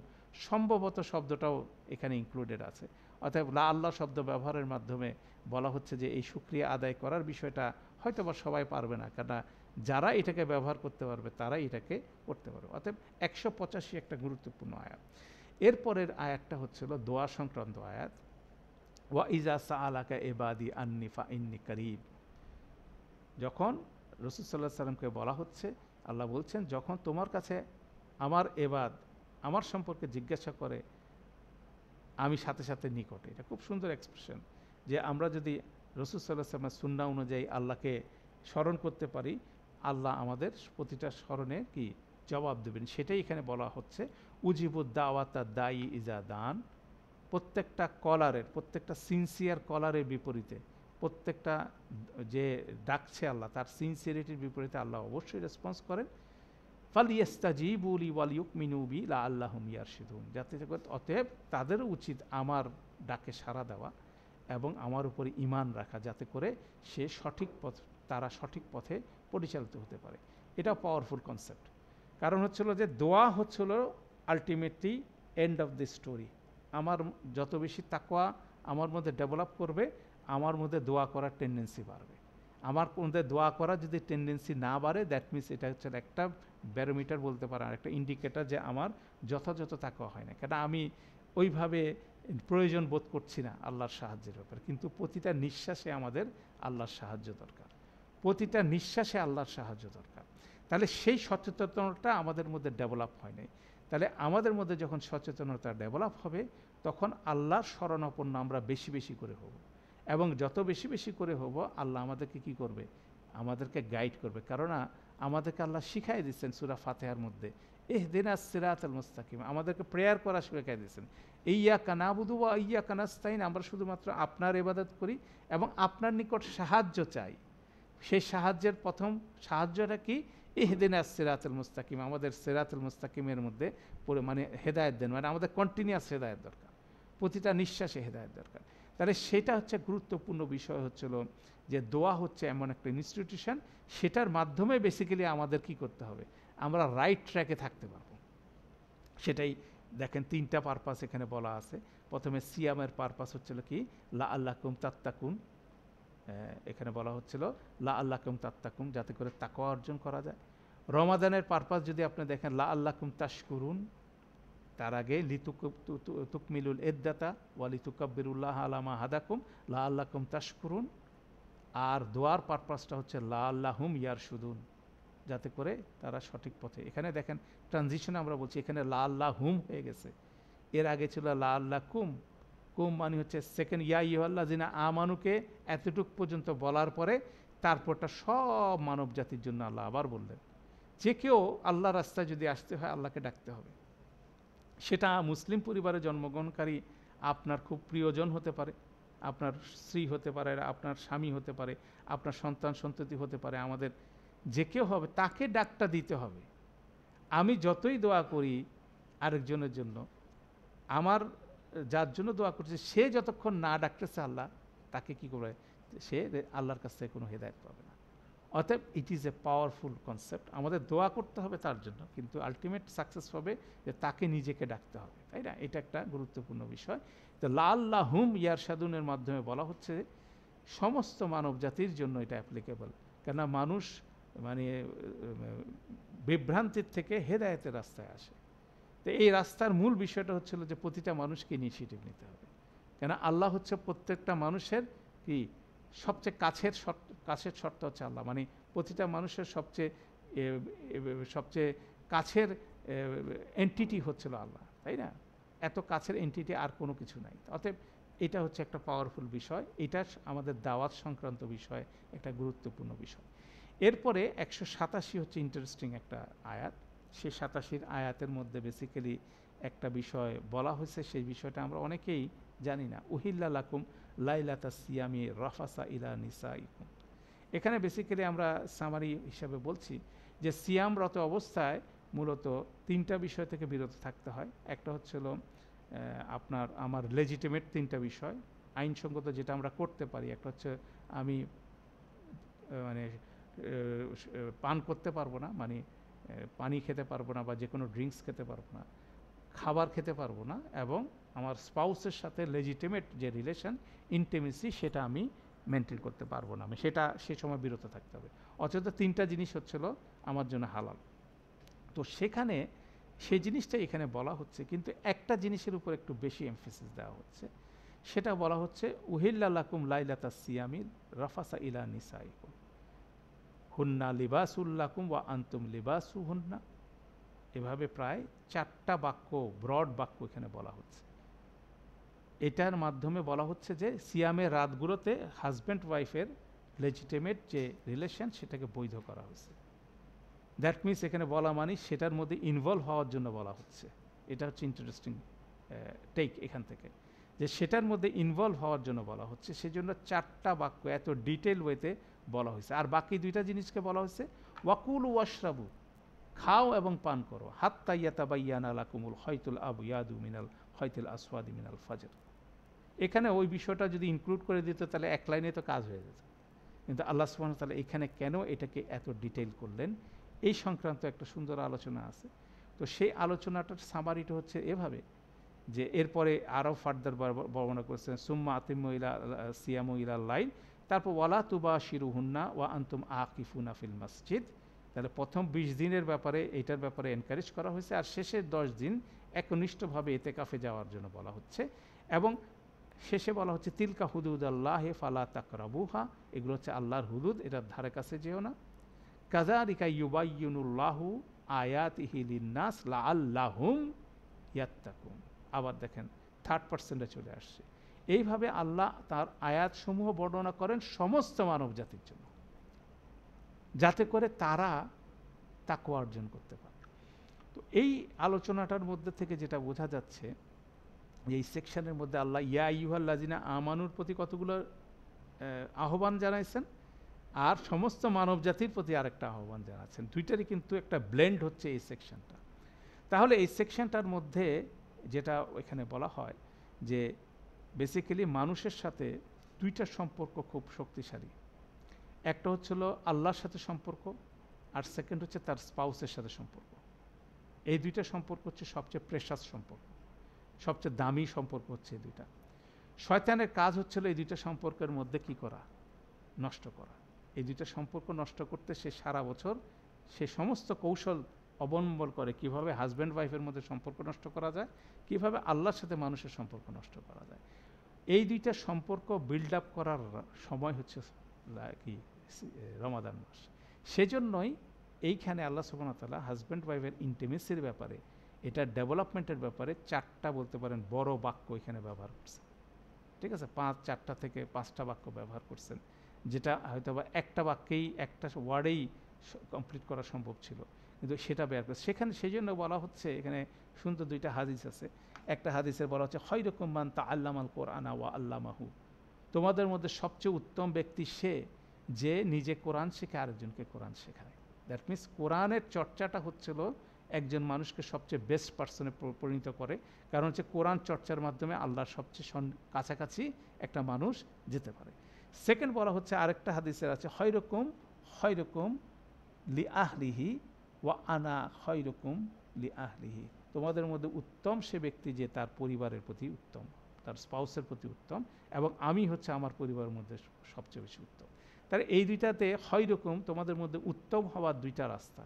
সম্ভবত শব্দটাও এখানে ইনক্লুডেড আছে। অর্থাৎ লা আল্লাহ শব্দ ব্যবহারের মাধ্যমে বলা হচ্ছে যে এই শুকরিয়া আদায় করার বিষয়টা হয়তো বা সবাই পারবে না, কারণ যারা এটাকে ব্যবহার করতে পারবে তারাই এটাকে করতে পারবে। অতএব 185 একটা গুরুত্বপূর্ণ আয়াত। এরপরের আয়াতটা হচ্ছিল দোয়া সংক্রান্ত আয়াত। ওয়া ইজা সাআলাকা ইবাদি আন্নি ফাইন্নী করিব, যখন রাসূল সাল্লাল্লাহু আলাইহি সাল্লামকে বলা হচ্ছে, আল্লাহ বলছেন যখন তোমার কাছে আমার এবাদ আমার সম্পর্কে জিজ্ঞাসা করে, আমি সাথে সাথে নিকটে। এটা খুব সুন্দর এক্সপ্রেশন, যে আমরা যদি রাসূল সাল্লাল্লাহু আলাইহি ওয়াসাল্লামের সুন্নাহ অনুযায়ী আল্লাহকে স্মরণ করতে পারি, আল্লাহ আমাদের প্রতিটা স্মরণে কি জবাব দেবেন, সেটাই এখানে বলা হচ্ছে। উজিবুদ দাওয়াতা দাই ইজা দান, প্রত্যেকটা কলারের, প্রত্যেকটা সিনসিয়ার কলারের বিপরীতে, প্রত্যেকটা যে ডাকছে আল্লাহ তার সিনসিয়ারিটির বিপরীতে আল্লাহ অবশ্যই রেসপন্স করেন। ফালিয়াস্তাজিবু লি ওয়াল ইউমিনু বি লাআল্লাহুম ইয়ারশুদুন, যাতে অতএব তাদেরও উচিত আমার ডাকে সাড়া দেওয়া এবং আমার উপরে ঈমান রাখা, যাতে করে সে সঠিক পথ, তারা সঠিক পথে পরিচালিত হতে পারে। এটা পাওয়ারফুল কনসেপ্ট। কারণ হচ্ছিল যে দোয়া হচ্ছিল ultimately end of the story. আমার যত বেশি তাকওয়া আমার মধ্যে ডেভেলপ করবে, আমার মধ্যে দোয়া করার টেন্ডেন্সি বাড়বে। আমার মধ্যে দোয়া করার যদি টেন্ডেন্সি না বাড়ে, দ্যাট মিনস এটা হচ্ছে একটা ব্যারোমিটার বলতে পারেন, একটা ইন্ডিকেটার যে আমার যথাযথ তাকওয়া হয় না, কেন আমি ওইভাবে প্রয়োজন বোধ করছি না আল্লাহর সাহায্যের ব্যাপারে। কিন্তু প্রতিটা নিঃশ্বাসে আমাদের আল্লাহর সাহায্য দরকার, প্রতিটা নিঃশ্বাসে আল্লাহর সাহায্য দরকার। তাহলে সেই সচেতনতা আমাদের মধ্যে ডেভেলপ হয় নাই। তাহলে আমাদের মধ্যে যখন সচেতনতা ডেভেলপ হবে তখন আল্লাহর শরণাপন্ন আমরা বেশি বেশি করে হব, এবং যত বেশি বেশি করে হব আল্লাহ আমাদেরকে কি করবে, আমাদেরকে গাইড করবে। কেননা আমাদেরকে আল্লাহ শিখাই দিচ্ছেন সূরা ফাতিহার মধ্যে, ইহদিনাস সিরাতাল মুস্তাকিম, আমাদেরকে প্রেয়ার করা শিখাই দিচ্ছেন, ইয়্যাকা নাবুদু ওয়া ইয়্যাকা নাস্তাইন, আমরা শুধুমাত্র আপনার ইবাদত করি এবং আপনার নিকট সাহায্য চাই। সেই সাহায্যের প্রথম সাহায্যটা কি, ইহদিনাস সিরাতাল মুস্তাকিম, আমাদের সিরাতুল মুস্তাকিমের মধ্যে পুরো মানে হেদায়েত দেন, মানে আমাদের কন্টিনিউয়াস হেদায়েত দরকার, প্রতিটা নিঃশ্বাসে হেদায়েত দরকার। তাহলে সেটা হচ্ছে গুরুত্বপূর্ণ বিষয় হচ্ছিল যে দোয়া হচ্ছে এমন একটা ইনস্টিটিউশন, সেটার মাধ্যমে বেসিক্যালি আমাদের কি করতে হবে, আমরা রাইট ট্র্যাকে থাকতে পারবো। সেটাই দেখেন 3টা পারপাস এখানে বলা আছে। প্রথমে সিয়ামের পারপাস হচ্ছিল কি, লা আল্লাকুম তাত্তাকুন, এখানে বলা হচ্ছিল লা আল্লাকুম তাত্তাকুন, যাতে করে তাকওয়া অর্জন করা যায়। রমাদানের পারপাস যদি আপনি দেখেন, লা আল্লাকুম তাশকুরুন, তার আগে তুকমিলুল ইদ্দাতা ওয়া লিতুকাব্বিরুল্লাহ আলা মা হাদাকুম লা আল্লাকুম তাশকুরুন। আর দোয়ার পারপাসটা হচ্ছে লা আল্লাহুম ইয়ারশুদুন, যাতে করে তারা সঠিক পথে। এখানে দেখেন ট্রানজিশনে আমরা বলছি, এখানে লা আল্লাহুম হয়ে গেছে, এর আগে ছিল লা আল্লাকুম। কুম মানে হচ্ছে সেকেন্ড ইয়া ইয়ুহাল্লাযিনা আমানুকে এতটুক পর্যন্ত বলার পরে তারপরটা সব মানব জাতির জন্য আল্লাহ আবার বললেন যে কেউ আল্লাহ রাস্তায় যদি আসতে হয় আল্লাহকে ডাকতে হবে। সেটা মুসলিম পরিবারে জন্মগ্রহণকারী আপনার খুব প্রিয়জন হতে পারে, আপনার স্ত্রী হতে পারে, আপনার স্বামী হতে পারে, আপনার সন্তান সন্ততি হতে পারে, আমাদের যে কেউ হবে তাকে ডাকটা দিতে হবে। আমি যতই দোয়া করি আরেকজনের জন্য, আমার যার জন্য দোয়া করছে সে যতক্ষণ না ডাকতেছে আল্লাহ, তাকে কি করবে, সে আল্লাহর কাছ থেকে কোনো হেদায়েত পাবে না। অতএব it is a powerful concept. আমাদের দোয়া করতে হবে তার জন্য, কিন্তু আলটিমেট সাকসেস হবে যে তাকে নিজেকে ডাকতে হবে, তাই না? এটা একটা গুরুত্বপূর্ণ বিষয়। তো লা আল্লাহুম ইয়ারশাদুনের মাধ্যমে বলা হচ্ছে সমস্ত মানব জাতির জন্য এটা অ্যাপ্লিকেবল, কেননা মানুষ মানে বিভ্রান্তির থেকে হেদায়েতের রাস্তায় আসে। তো এই রাস্তার মূল বিষয়টা হচ্ছিল যে প্রতিটা মানুষকে ইনিশিয়েটিভ নিতে হবে, কেন আল্লাহ হচ্ছে প্রত্যেকটা মানুষের কি সবচেয়ে কাছের শর্ত হচ্ছে আল্লাহ, মানে প্রতিটা মানুষের সবচেয়ে কাছের এন্টিটি হচ্ছিল আল্লাহ, তাই না? এত কাছের এন্টিটি আর কোনো কিছু নাই। অতএব এটা হচ্ছে একটা পাওয়ারফুল বিষয়, এটা আমাদের দাওয়াত সংক্রান্ত বিষয়, একটা গুরুত্বপূর্ণ বিষয়। এরপরে 187 হচ্ছে ইন্টারেস্টিং একটা আয়াত। সেই 87 আয়াতের মধ্যে বেসিক্যালি একটা বিষয় বলা হয়েছে, সেই বিষয়টা আমরা অনেকেই জানি না। উহিল্লা লাকুম লাইলাতা সিয়ামি রাফাসা ইলা নিসাইকুম। এখানে বেসিক্যালি আমরা সামারি হিসাবে বলছি যে সিয়ামরত অবস্থায় মূলত 3টা বিষয় থেকে বিরত থাকতে হয়। একটা হচ্ছিল আমার লেজিটিমেট 3টা বিষয় আইনসঙ্গত যেটা আমরা করতে পারি। একটা হচ্ছে আমি মানে পান করতে পারবো না, মানে পানি খেতে পারবো না বা যে কোনো ড্রিঙ্কস খেতে পারবো না, খাবার খেতে পারবো না, এবং আমার স্পাউসের সাথে লেজিটিমেট যে রিলেশন ইন্টিমেসি সেটা আমি মেনটেন করতে পারবো না, আমি সেটা সে সময় বিরত থাকতে হবে। অথচ 3টা জিনিস হচ্ছিল আমার জন্য হালাল। তো সেখানে সেই জিনিসটা এখানে বলা হচ্ছে, কিন্তু একটা জিনিসের উপর একটু বেশি এমফেসিস দেওয়া হচ্ছে, সেটা বলা হচ্ছে উহিল্লা লাকুম লাইলাতা সিয়ামির রাফাসা ইলা নিসাইকুম হুন্না লিবাসুল্লাকুম ওয়া আনতুম লিবাসু হুন্না। এভাবে প্রায় 4টা বাক্য, ব্রড বাক্য এখানে বলা হচ্ছে। এটার মাধ্যমে বলা হচ্ছে যে সিয়ামের রাতগুলোতে হাজব্যান্ড ওয়াইফের লেজিটিমেট যে রিলেশন সেটাকে বৈধ করা হয়েছে। দ্যাট মিনস এখানে বলা মানে সেটার মধ্যে ইনভলভ হওয়ার জন্য বলা হচ্ছে। এটা হচ্ছে ইন্টারেস্টিং টেক এখান থেকে, যে সেটার মধ্যে ইনভলভ হওয়ার জন্য বলা হচ্ছে। সেজন্য 4টা বাক্য এত ডিটেল ওয়েতে বলা হয়েছে। আর বাকি 2টা জিনিসকে বলা হয়েছে ওয়াকুলু ওয়াশরাবু, খাও এবং পান করো, হাত্তা ইয়াতাবাইয়ানা লাকুমুল খাইতুল আবয়াদু মিনাল খাইতিল আসওয়াদি মিনাল ফাজর। এখানে ওই বিষয়টা যদি ইনক্লুড করে দিত তাহলে এক লাইনে তো কাজ হয়ে যেত, কিন্তু আল্লাহ সুবহানাহু ওয়া তাআলা এখানে কেন এটাকে এত ডিটেইল করলেন এই সংক্রান্ত একটা সুন্দর আলোচনা আছে। তো সেই আলোচনাটার সামারিটা হচ্ছে এভাবে যে এরপরে আরও ফার্দার বর্ণনা করেছেন সুম্মা আতিম্মু ইলা সিয়ামু ইলাল লাইল, তারপর ওয়ালা তুবাশিরুহুন্না ওয়া আনতুম আকিফুনা ফিল মসজিদ, তাহলে প্রথম 20 দিনের ব্যাপারে এইটার ব্যাপারে এনকারেজ করা হয়েছে, আর শেষের 10 দিন একনিষ্ঠভাবে এতেকাফে যাওয়ার জন্য বলা হচ্ছে। এবং শেষে বলা হচ্ছে তিলকা হুদুদ আল্লাহে ফালা তাকরাবুহা, এগুলো হচ্ছে আল্লাহর হুদুদ, এটার ধারে কাছে যেও না। কাযালিকা ইউবাইয়িনুল্লাহু আয়াতিহি লিন্নাস লাআল্লাহুম ইয়াত্তাকুন। আবার দেখেন থার্ড পার্সেন্টে চলে আসছে। এইভাবে আল্লাহ তার আয়াতসমূহ বর্ণনা করেন সমস্ত মানব জাতির জন্য, যাতে করে তারা তাকওয়া অর্জন করতে পারে। তো এই আলোচনাটার মধ্যে থেকে যেটা বোঝা যাচ্ছে, এই সেকশনের মধ্যে আল্লাহ ইয়া আইয়ুহাল্লাযিনা আমানুর প্রতি কতগুলো আহ্বান জানাইছেন, আর সমস্ত মানব জাতির প্রতি আরেকটা আহ্বান জানাচ্ছেন। দুইটারই কিন্তু একটা ব্লেন্ড হচ্ছে এই সেকশনটা। তাহলে এই সেকশনটার মধ্যে যেটা এখানে বলা হয় যে বেসিক্যালি মানুষের সাথে দুইটা সম্পর্ক খুব শক্তিশালী। একটা হচ্ছিল আল্লাহর সাথে সম্পর্ক, আর সেকেন্ড হচ্ছে তার স্পাউসের সাথে সম্পর্ক। এই দুইটা সম্পর্ক হচ্ছে সবচেয়ে প্রেশাস সম্পর্ক, সবচেয়ে দামি সম্পর্ক হচ্ছে এই দুইটা। শয়তানের কাজ হচ্ছিল এই দুইটা সম্পর্কের মধ্যে কি করা, নষ্ট করা। এই দুইটা সম্পর্ক নষ্ট করতে সে সারা বছর সে সমস্ত কৌশল অবলম্বন করে, কিভাবে হাজব্যান্ড ওয়াইফের মধ্যে সম্পর্ক নষ্ট করা যায়, কিভাবে আল্লাহর সাথে মানুষের সম্পর্ক নষ্ট করা যায়। এই দুইটা সম্পর্ক বিল্ড আপ করার সময় হচ্ছে কি রমাদান মাস। সেজন্যই এইখানে আল্লাহ সুবহানাহু ওয়া তাআলা হাজব্যান্ড ওয়াইফের ইন্টিমেসির ব্যাপারে, এটা ডেভেলপমেন্টের ব্যাপারে 4টা বলতে পারেন বড় বাক্য এখানে ব্যবহার করছেন। ঠিক আছে, 4টা থেকে 5টা বাক্য ব্যবহার করছেন, যেটা হয়তো বা একটা বাক্যেই একটা ওয়ার্ডেই কমপ্লিট করা সম্ভব ছিল, কিন্তু সেটা বের করে সেখানে। সেই জন্য বলা হচ্ছে এখানে সুন্দর 2টা হাদিস আছে। একটা হাদিসের বলা হচ্ছে খায়রুকুম মান তাআল্লামাল কোরআনা ওয়া আল্লামাহু, তোমাদের মধ্যে সবচেয়ে উত্তম ব্যক্তি সে যে নিজে কোরআন শেখে আরেকজনকে কোরআন শেখায়। দ্যাট মিনস কোরআনের চর্চাটা হচ্ছিল একজন মানুষকে সবচেয়ে বেস্ট পার্সনে পরিণত করে, কারণ হচ্ছে কোরআন চর্চার মাধ্যমে আল্লাহর সবচেয়ে কাছাকাছি একটা মানুষ যেতে পারে। সেকেন্ড বলা হচ্ছে আরেকটা হাদিসের আছে খয়রুকুম লি আহলিহি ওয়া আনা খয়রুকুম লি আহলিহি, তোমাদের মধ্যে উত্তম সে ব্যক্তি যে তার পরিবারের প্রতি উত্তম, তার স্পাউসের প্রতি উত্তম, এবং আমি হচ্ছে আমার পরিবারের মধ্যে সবচেয়ে বেশি উত্তম। তাহলে এই দুইটাতে খয়রুকুম তোমাদের মধ্যে উত্তম হওয়ার 2টা রাস্তা,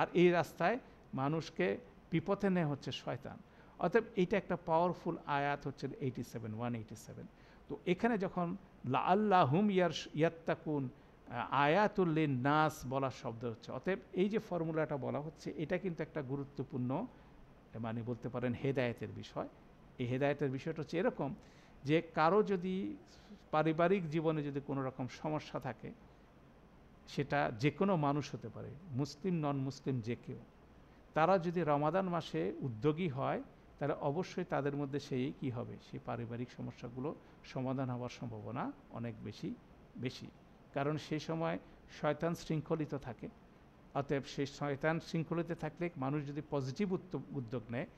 আর এই রাস্তায় মানুষকে বিপথে নেয় হচ্ছে শয়তান। অতএব এইটা একটা পাওয়ারফুল আয়াত হচ্ছে 187। তো এখানে যখন লাআল্লাহুম ইয়াত্তাকুন আয়াতুল লিন্নাস বলার শব্দ হচ্ছে, অতএব এই যে ফর্মুলাটা বলা হচ্ছে এটা কিন্তু একটা গুরুত্বপূর্ণ মানে বলতে পারেন হেদায়েতের বিষয়। এই হেদায়েতের বিষয়টা হচ্ছে এরকম যে কারো যদি পারিবারিক জীবনে যদি কোনো রকম সমস্যা থাকে, সেটা যে কোনো মানুষ হতে পারে, মুসলিম নন মুসলিম যে কেউ, তারা যদি রমাদান মাসে উদ্যোগী হয় তাহলে অবশ্যই তাদের মধ্যে সেই কি হবে, সেই পারিবারিক সমস্যাগুলো সমাধান হওয়ার সম্ভাবনা অনেক বেশি। কারণ সেই সময় শয়তান শৃঙ্খলিত থাকে। অতএব সেই শয়তান শৃঙ্খলিত থাকলে মানুষ যদি পজিটিভ উদ্যোগ নেয়,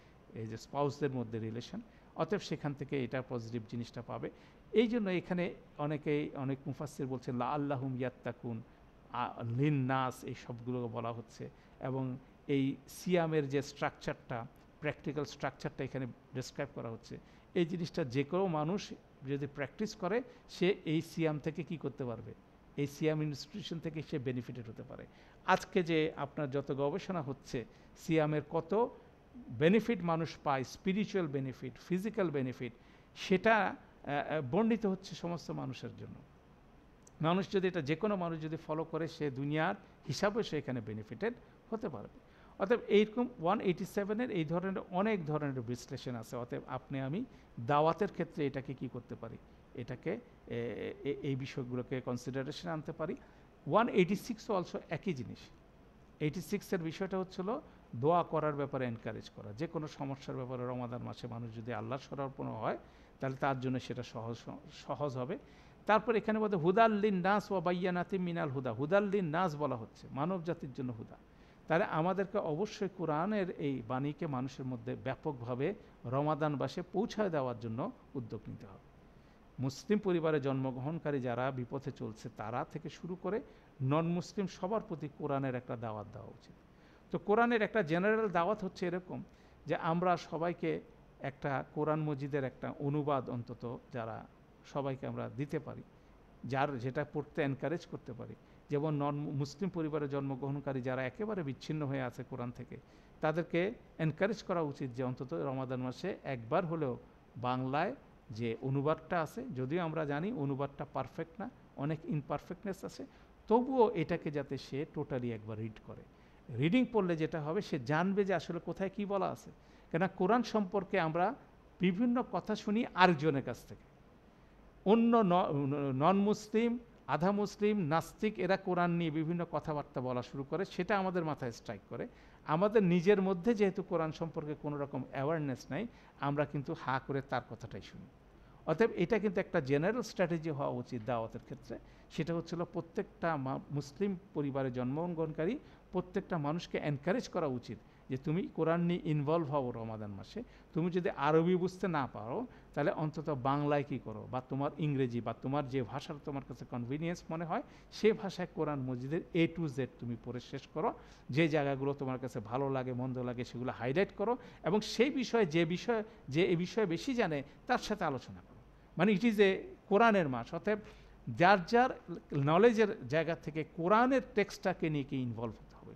এই যে স্পাউসদের মধ্যে রিলেশন, অতএব সেখান থেকে এটা পজিটিভ জিনিসটা পাবে। এই জন্য এখানে অনেক মুফাসসির বলছেন লাআল্লাহুম ইয়াত্তাকুন, লিন্নাস, এই সবগুলো বলা হচ্ছে। এবং এই সিয়ামের যে স্ট্রাকচারটা, প্র্যাকটিক্যাল স্ট্রাকচারটা এখানে ডেসক্রাইব করা হচ্ছে। এই জিনিসটা যে কোনো মানুষ যদি প্র্যাকটিস করে সে এই সিয়াম থেকে কি করতে পারবে, এই সিয়াম ইনস্টিটিউশন থেকে সে বেনিফিটেড হতে পারে। আজকে যে আপনার যত গবেষণা হচ্ছে সিয়ামের কত বেনিফিট মানুষ পায়, স্পিরিচুয়াল বেনিফিট, ফিজিক্যাল বেনিফিট, সেটা বর্ণিত হচ্ছে সমস্ত মানুষের জন্য। মানুষ যদি এটা যে কোনো মানুষ যদি ফলো করে সে দুনিয়ার হিসাবে সে এখানে বেনিফিটেড হতে পারবে। অতএব এইরকম 187-এর এই ধরনের অনেক ধরনের বিশ্লেষণ আছে। অতএব আপনি আমি দাওয়াতের ক্ষেত্রে এটাকে কি করতে পারি, এটাকে এই বিষয়গুলোকে কনসিডারেশন আনতে পারি। 186 অলসো একই জিনিস। 86-এর বিষয়টা হচ্ছিল দোয়া করার ব্যাপারে এনকারেজ করা। যে কোনো সমস্যার ব্যাপারে রমাদান মাসে মানুষ যদি আল্লাহর শরণাপন্ন হয় তাহলে তার জন্য সেটা সহজ হবে। তারপর এখানে বলতে হুদাল্লিন নাস ওয়া বাইয়ানাতিম মিনাল হুদা, হুদাল্লিন নাস বলা হচ্ছে মানব জাতির জন্য হুদা। তাহলে আমাদেরকে অবশ্যই কোরআনের এই বাণীকে মানুষের মধ্যে ব্যাপকভাবে রমাদান মাসে পৌঁছায় দেওয়ার জন্য উদ্যোগ নিতে হবে। মুসলিম পরিবারে জন্মগ্রহণকারী যারা বিপথে চলছে তারা থেকে শুরু করে নন মুসলিম সবার প্রতি কোরআনের একটা দাওয়াত দেওয়া উচিত। তো কোরআনের একটা জেনারেল দাওয়াত হচ্ছে এরকম যে আমরা সবাইকে একটা কোরআন মজিদের একটা অনুবাদ অন্তত যারা সবাইকে আমরা দিতে পারি, যেটা পড়তে এনকারেজ করতে পারি, যেমন নন মুসলিম পরিবারে জন্মগ্রহণকারী যারা একেবারে বিচ্ছিন্ন হয়ে আছে কোরআন থেকে, তাদেরকে এনকারেজ করা উচিত যে অন্তত রমাদান মাসে একবার হলেও বাংলায় যে অনুবাদটা আছে, যদিও আমরা জানি অনুবাদটা পারফেক্ট না, অনেক ইনপারফেক্টনেস আছে, তবুও এটাকে যাতে সে টোটালি একবার রিড করে। রিডিং পড়লে যেটা হবে, সে জানবে যে আসলে কোথায় কি বলা আছে। কেন কোরআন সম্পর্কে আমরা বিভিন্ন কথা শুনি আরেকজনের কাছ থেকে, অন্য নন মুসলিম, আধা মুসলিম, নাস্তিক, এরা কোরআন নিয়ে বিভিন্ন কথাবার্তা বলা শুরু করে, সেটা আমাদের মাথায় স্ট্রাইক করে। আমাদের নিজের মধ্যে যেহেতু কোরআন সম্পর্কে কোনো রকম অ্যাওয়ারনেস নাই, আমরা কিন্তু হা করে তার কথাটাই শুনি। অতএব এটা কিন্তু একটা জেনারেল স্ট্র্যাটেজি হওয়া উচিত দাওয়াতের ক্ষেত্রে। সেটা হচ্ছিল প্রত্যেকটা মুসলিম পরিবারে জন্মগ্রহণকারী প্রত্যেকটা মানুষকে এনকারেজ করা উচিত যে তুমি কোরআন নিয়ে ইনভলভ হও রমাদান মাসে। তুমি যদি আরবি বুঝতে না পারো, তাহলে অন্তত বাংলায় কী করো, বা তোমার ইংরেজি বা তোমার যে ভাষার তোমার কাছে কনভিনিয়েন্স মনে হয়, সে ভাষায় কোরআন মজিদের A to Z তুমি পড়ে শেষ করো। যে জায়গাগুলো তোমার কাছে ভালো লাগে মন্দ লাগে সেগুলো হাইলাইট করো, এবং সেই বিষয়ে যে এই বিষয়ে বেশি জানে তার সাথে আলোচনা করো। মানে ইট ইজ এ কোরআনের মাস। অতএব যার যার নলেজের জায়গা থেকে কোরআনের টেক্সটটাকে নিয়ে কি ইনভলভ হতে হবে,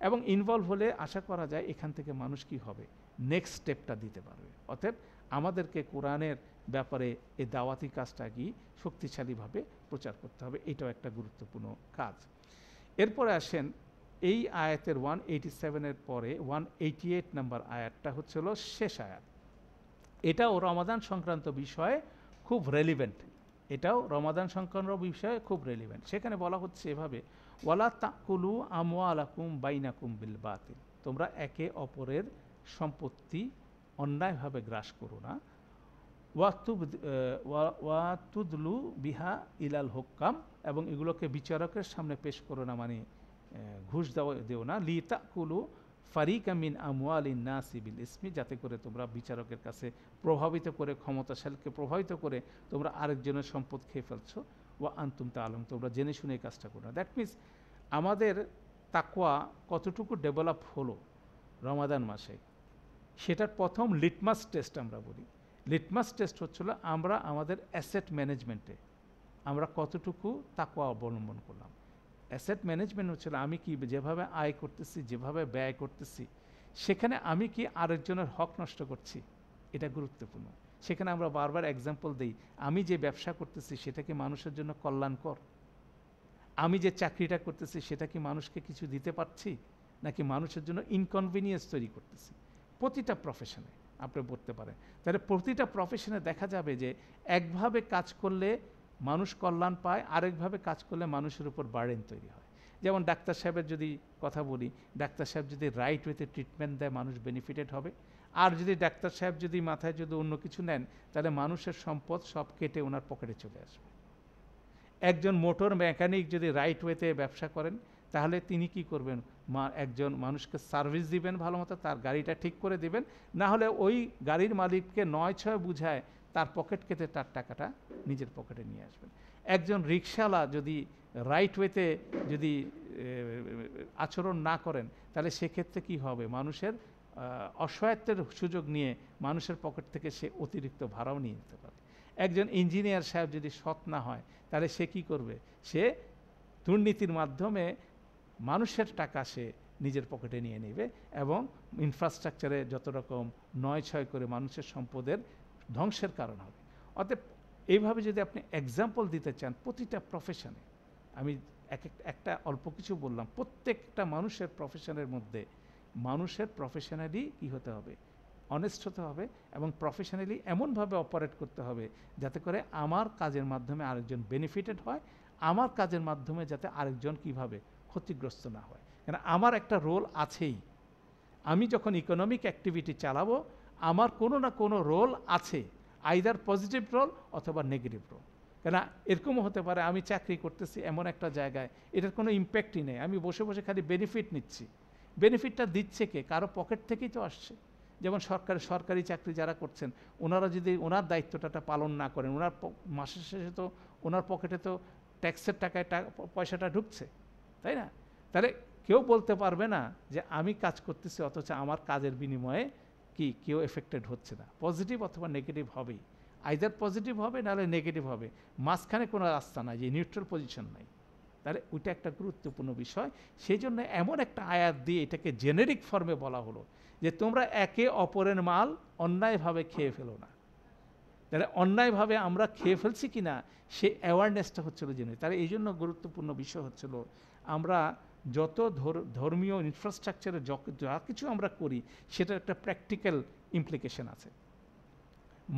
এবং ইনভলভ হলে আশা করা যায় এখান থেকে মানুষ কি হবে, নেক্সট স্টেপটা দিতে পারবে। অতএব আমাদেরকে কোরআনের ব্যাপারে এই দাওয়াতি কাজটা কি শক্তিশালীভাবে প্রচার করতে হবে, এটাও একটা গুরুত্বপূর্ণ কাজ। এরপরে আসেন এই আয়াতের 187-এর পরে 188 নম্বর আয়াতটা হচ্ছিল শেষ আয়াত। এটাও রমাদান সংক্রান্ত বিষয়ে খুব রেলিভেন্ট, এটাও রমাদান সংক্রান্ত বিষয়ে খুব রেলিভেন্ট। সেখানে বলা হচ্ছে এভাবে, ওয়ালা তাকুলু আমওয়ালাকুম বাইনাকুম বিল বাতিল, তোমরা একে অপরের সম্পত্তি অন্যায়ভাবে গ্রাস করো না, ওয়াতুদলু বিহা ইলাল হুক্কাম, এবং এগুলোকে বিচারকের সামনে পেশ করো না, মানে ঘুষ দেও না, লি তাকুলু ফারিকা মিন আমওয়ালিন নাসি বিল ইসমি, যাতে করে তোমরা বিচারকের কাছে প্রভাবিত করে, ক্ষমতাশালীকে প্রভাবিত করে তোমরা আরেকজনের সম্পদ খেয়ে ফেলছো, ওয়া আনতুম তাআলামুন, তোমরা জেনে শুনে এই কাজটা করো না। দ্যাট মিনস আমাদের তাকওয়া কতটুকু ডেভেলপ হলো রমাদান মাসে, সেটার প্রথম লিটমাস টেস্ট আমরা বলি। লিটমাস টেস্ট হচ্ছিল আমরা আমাদের অ্যাসেট ম্যানেজমেন্টে আমরা কতটুকু তাকওয়া অবলম্বন করলাম। অ্যাসেট ম্যানেজমেন্ট হচ্ছিল আমি কি যেভাবে আয় করতেছি, যেভাবে ব্যয় করতেছি, সেখানে আমি কি আরেকজনের হক নষ্ট করছি, এটা গুরুত্বপূর্ণ। সেখানে আমরা বারবার এক্সাম্পল দিই, আমি যে ব্যবসা করতেছি সেটা কি মানুষের জন্য কল্যাণকর, আমি যে চাকরিটা করতেছি সেটা কি মানুষকে কিছু দিতে পারছি, নাকি মানুষের জন্য ইনকনভিনিয়েন্স তৈরি করতেছি। প্রতিটা প্রফেশনে আপনি বলতে পারেন, তাহলে প্রতিটা প্রফেশনে দেখা যাবে যে একভাবে কাজ করলে মানুষ কল্যাণ পায়, আরেকভাবে কাজ করলে মানুষের উপর বার্ডেন তৈরি হয়। যেমন ডাক্তার সাহেবের যদি কথা বলি, ডাক্তার সাহেব যদি রাইট ওয়েতে ট্রিটমেন্ট দেয় মানুষ বেনিফিটেড হবে, আর যদি ডাক্তার সাহেব যদি মাথায় যদি অন্য কিছু নেন, তাহলে মানুষের সম্পদ সব কেটে ওনার পকেটে চলে আসবে। একজন মোটর মেকানিক যদি রাইট ওয়েতে ব্যবসা করেন, তাহলে তিনি কি করবেন, একজন মানুষকে সার্ভিস দিবেন ভালো মতো, তার গাড়িটা ঠিক করে দিবেন, না হলে ওই গাড়ির মালিককে 9-6 বুঝায় তার পকেট কেটে তার টাকাটা নিজের পকেটে নিয়ে আসবেন। একজন রিক্সাওয়ালা যদি রাইট ওয়েতে যদি আচরণ না করেন, তাহলে সেক্ষেত্রে কি হবে, মানুষের অসহায়ত্বের সুযোগ নিয়ে মানুষের পকেট থেকে সে অতিরিক্ত ভাড়াও নিয়ে নিতে পারে। একজন ইঞ্জিনিয়ার সাহেব যদি সৎ না হয়, তাহলে সে কি করবে, সে দুর্নীতির মাধ্যমে মানুষের টাকা সে নিজের পকেটে নিয়ে নেবে, এবং ইনফ্রাস্ট্রাকচারে যত রকম 9-6 করে মানুষের সম্পদের ধ্বংসের কারণ হবে। অতএব এইভাবে যদি আপনি এক্সাম্পল দিতে চান প্রতিটা প্রফেশনে, আমি একটা অল্প কিছু বললাম, প্রত্যেকটা মানুষের প্রফেশনের মধ্যে মানুষের প্রফেশনালি কি হতে হবে, অনেস্ট হতে হবে, এবং প্রফেশনালি এমনভাবে অপারেট করতে হবে যাতে করে আমার কাজের মাধ্যমে আরেকজন বেনিফিটেড হয়, আমার কাজের মাধ্যমে যাতে আরেকজন কিভাবে ক্ষতিগ্রস্ত না হয়। কেন আমার একটা রোল আছেই, আমি যখন ইকোনমিক অ্যাক্টিভিটি চালাবো আমার কোনো না কোনো রোল আছে, আইদার পজিটিভ রোল অথবা নেগেটিভ রোল। কেন এরকমও হতে পারে আমি চাকরি করতেছি এমন একটা জায়গায় এটার কোনো ইম্প্যাক্টই নেই, আমি বসে বসে খালি বেনিফিট নিচ্ছি, বেনিফিটটা দিচ্ছে কে, কারো পকেট থেকেই তো আসছে। যেমন সরকারি চাকরি যারা করছেন, ওনারা যদি ওনার দায়িত্বটা পালন না করেন, ওনার মাসের শেষে তো ওনার পকেটে তো ট্যাক্সের টাকায় পয়সাটা ঢুকছে, তাই না? তাহলে কেউ বলতে পারবে না যে আমি কাজ করতেছি অথচ আমার কাজের বিনিময়ে কি কেউ এফেক্টেড হচ্ছে না। পজিটিভ অথবা নেগেটিভ হবেই, আইদার পজিটিভ হবে নাহলে নেগেটিভ হবে, মাঝখানে কোনো রাস্তা নাই, যে নিউট্রাল পজিশন নাই। তাহলে ওইটা একটা গুরুত্বপূর্ণ বিষয়। সেই জন্য এমন একটা আয়াত দিয়ে এটাকে জেনেরিক ফর্মে বলা হলো যে তোমরা একে অপরের মাল অন্যায়ভাবে খেয়ে ফেলো না। তাহলে অন্যায়ভাবে আমরা খেয়ে ফেলছি কি না সে অ্যাওয়ারনেসটা হচ্ছিল জেনে। তাহলে এই জন্য গুরুত্বপূর্ণ বিষয় হচ্ছিল আমরা যত ধর্মীয় ইনফ্রাস্ট্রাকচারে যা কিছু আমরা করি সেটার একটা প্র্যাকটিক্যাল ইমপ্লিকেশন আছে।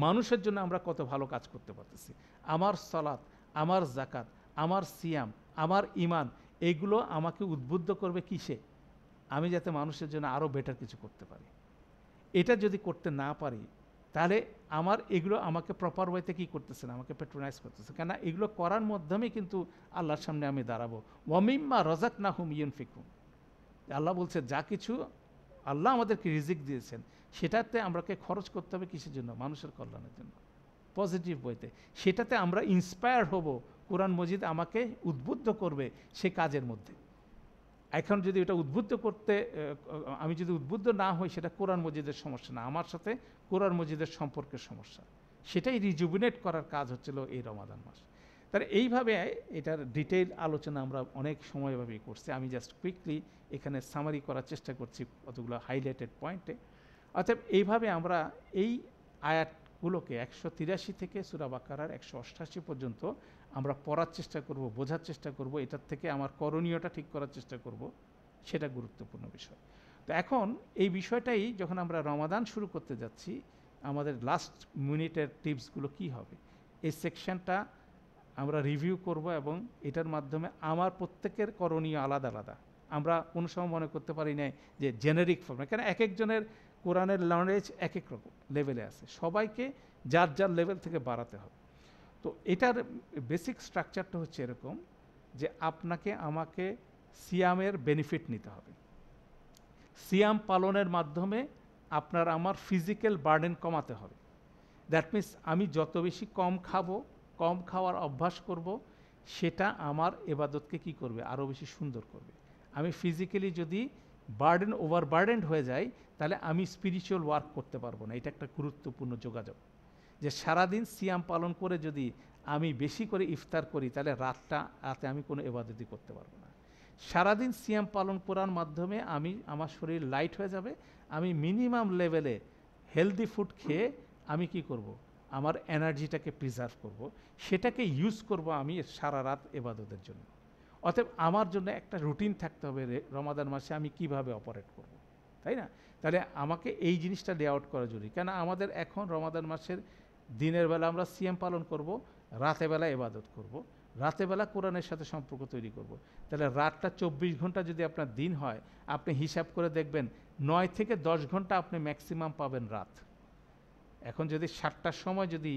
মানুষের জন্য আমরা কত ভালো কাজ করতে পারতেছি। আমার সালাত, আমার জাকাত, আমার সিয়াম, আমার ঈমান, এইগুলো আমাকে উদ্বুদ্ধ করবে কিসে? আমি যাতে মানুষের জন্য আরও বেটার কিছু করতে পারি। এটা যদি করতে না পারি তাহলে আমার এগুলো আমাকে প্রপার ওয়েতে কী করতেছে না, আমাকে প্যাট্রোনাইজ করতেছে। কেন এগুলো করার মাধ্যমেই কিন্তু আল্লাহর সামনে আমি দাঁড়াবো। ওয়ামিম্মা রাযাকনাহুম ইউনফিকুন, আল্লাহ বলছে যা কিছু আল্লাহ আমাদেরকে রিজিক দিয়েছেন সেটাতে আমরাকে খরচ করতে হবে কিসের জন্য? মানুষের কল্যাণের জন্য, পজিটিভ ওয়েতে। সেটাতে আমরা ইন্সপায়ার হব, কোরআন মজিদ আমাকে উদ্বুদ্ধ করবে সে কাজের মধ্যে। এখন যদি এটা উদ্বুদ্ধ করতে আমি যদি উদ্বুদ্ধ না হই সেটা কোরআন মজিদের সমস্যা না, আমার সাথে কোরআন মজিদের সম্পর্কের সমস্যা। সেটাই রিজুবিনেট করার কাজ হচ্ছিল এই রমাদান মাস। তাহলে এইভাবে এটার ডিটেইল আলোচনা আমরা অনেক সময়ভাবেই করছি। আমি জাস্ট কুইকলি এখানে সামারি করার চেষ্টা করছি কতগুলো হাইলাইটেড পয়েন্টে। অর্থাৎ এইভাবে আমরা এই আয়াতগুলোকে 183 থেকে সূরা বাকারার 188 পর্যন্ত আমরা পড়ার চেষ্টা করব, বোঝার চেষ্টা করব, এটার থেকে আমার করণীয়টা ঠিক করার চেষ্টা করব, সেটা গুরুত্বপূর্ণ বিষয়। তো এখন এই বিষয়টাই যখন আমরা রমাদান শুরু করতে যাচ্ছি, আমাদের লাস্ট মিনিটের টিপসগুলো কি হবে, এই সেকশনটা আমরা রিভিউ করব এবং এটার মাধ্যমে আমার প্রত্যেকের করণীয় আলাদা আলাদা। আমরা কোনো সময় মনে করতে পারি না যে জেনারিক ফর্মে, কেন এক একজনের কোরআনের নলেজ এক এক রকম লেভেলে আছে, সবাইকে যার যার লেভেল থেকে বাড়াতে হবে। তো এটার বেসিক স্ট্রাকচারটা হচ্ছে এরকম যে আপনাকে আমাকে সিয়ামের বেনিফিট নিতে হবে। সিয়াম পালনের মাধ্যমে আপনার আমার ফিজিক্যাল বার্ডেন কমাতে হবে। দ্যাট মিনস আমি যত বেশি কম খাবো, কম খাওয়ার অভ্যাস করব, সেটা আমার এবাদতকে কি করবে? আরও বেশি সুন্দর করবে। আমি ফিজিক্যালি যদি ওভার বার্ডেন্ড হয়ে যাই তাহলে আমি স্পিরিচুয়াল ওয়ার্ক করতে পারবো না। এটা একটা গুরুত্বপূর্ণ যোগাযোগ, যে সারাদিন সিয়াম পালন করে যদি আমি বেশি করে ইফতার করি তাহলে রাতে আমি কোনো ইবাদতই করতে পারবো না। সারাদিন সিয়াম পালন করার মাধ্যমে আমার শরীর লাইট হয়ে যাবে, আমি মিনিমাম লেভেলে হেলদি ফুড খেয়ে আমি কি করব? আমার এনার্জিটাকে প্রিজার্ভ করব, সেটাকে ইউজ করব আমি সারা রাত ইবাদতের জন্য। অতএব আমার জন্য একটা রুটিন থাকতে হবে রমাদান মাসে আমি কিভাবে অপারেট করব, তাই না? তাহলে আমাকে এই জিনিসটা লে আউট করা জরুরি। কেন আমাদের এখন রমাদান মাসের দিনের বেলা আমরা সিয়াম পালন করব, রাতের বেলা ইবাদত করব, রাতের বেলা কোরআনের সাথে সম্পর্ক তৈরি করব। তাহলে রাতটা 24 ঘন্টা যদি আপনার দিন হয়, আপনি হিসাব করে দেখবেন 9 থেকে 10 ঘন্টা আপনি ম্যাক্সিমাম পাবেন রাত। এখন যদি 7টার সময় যদি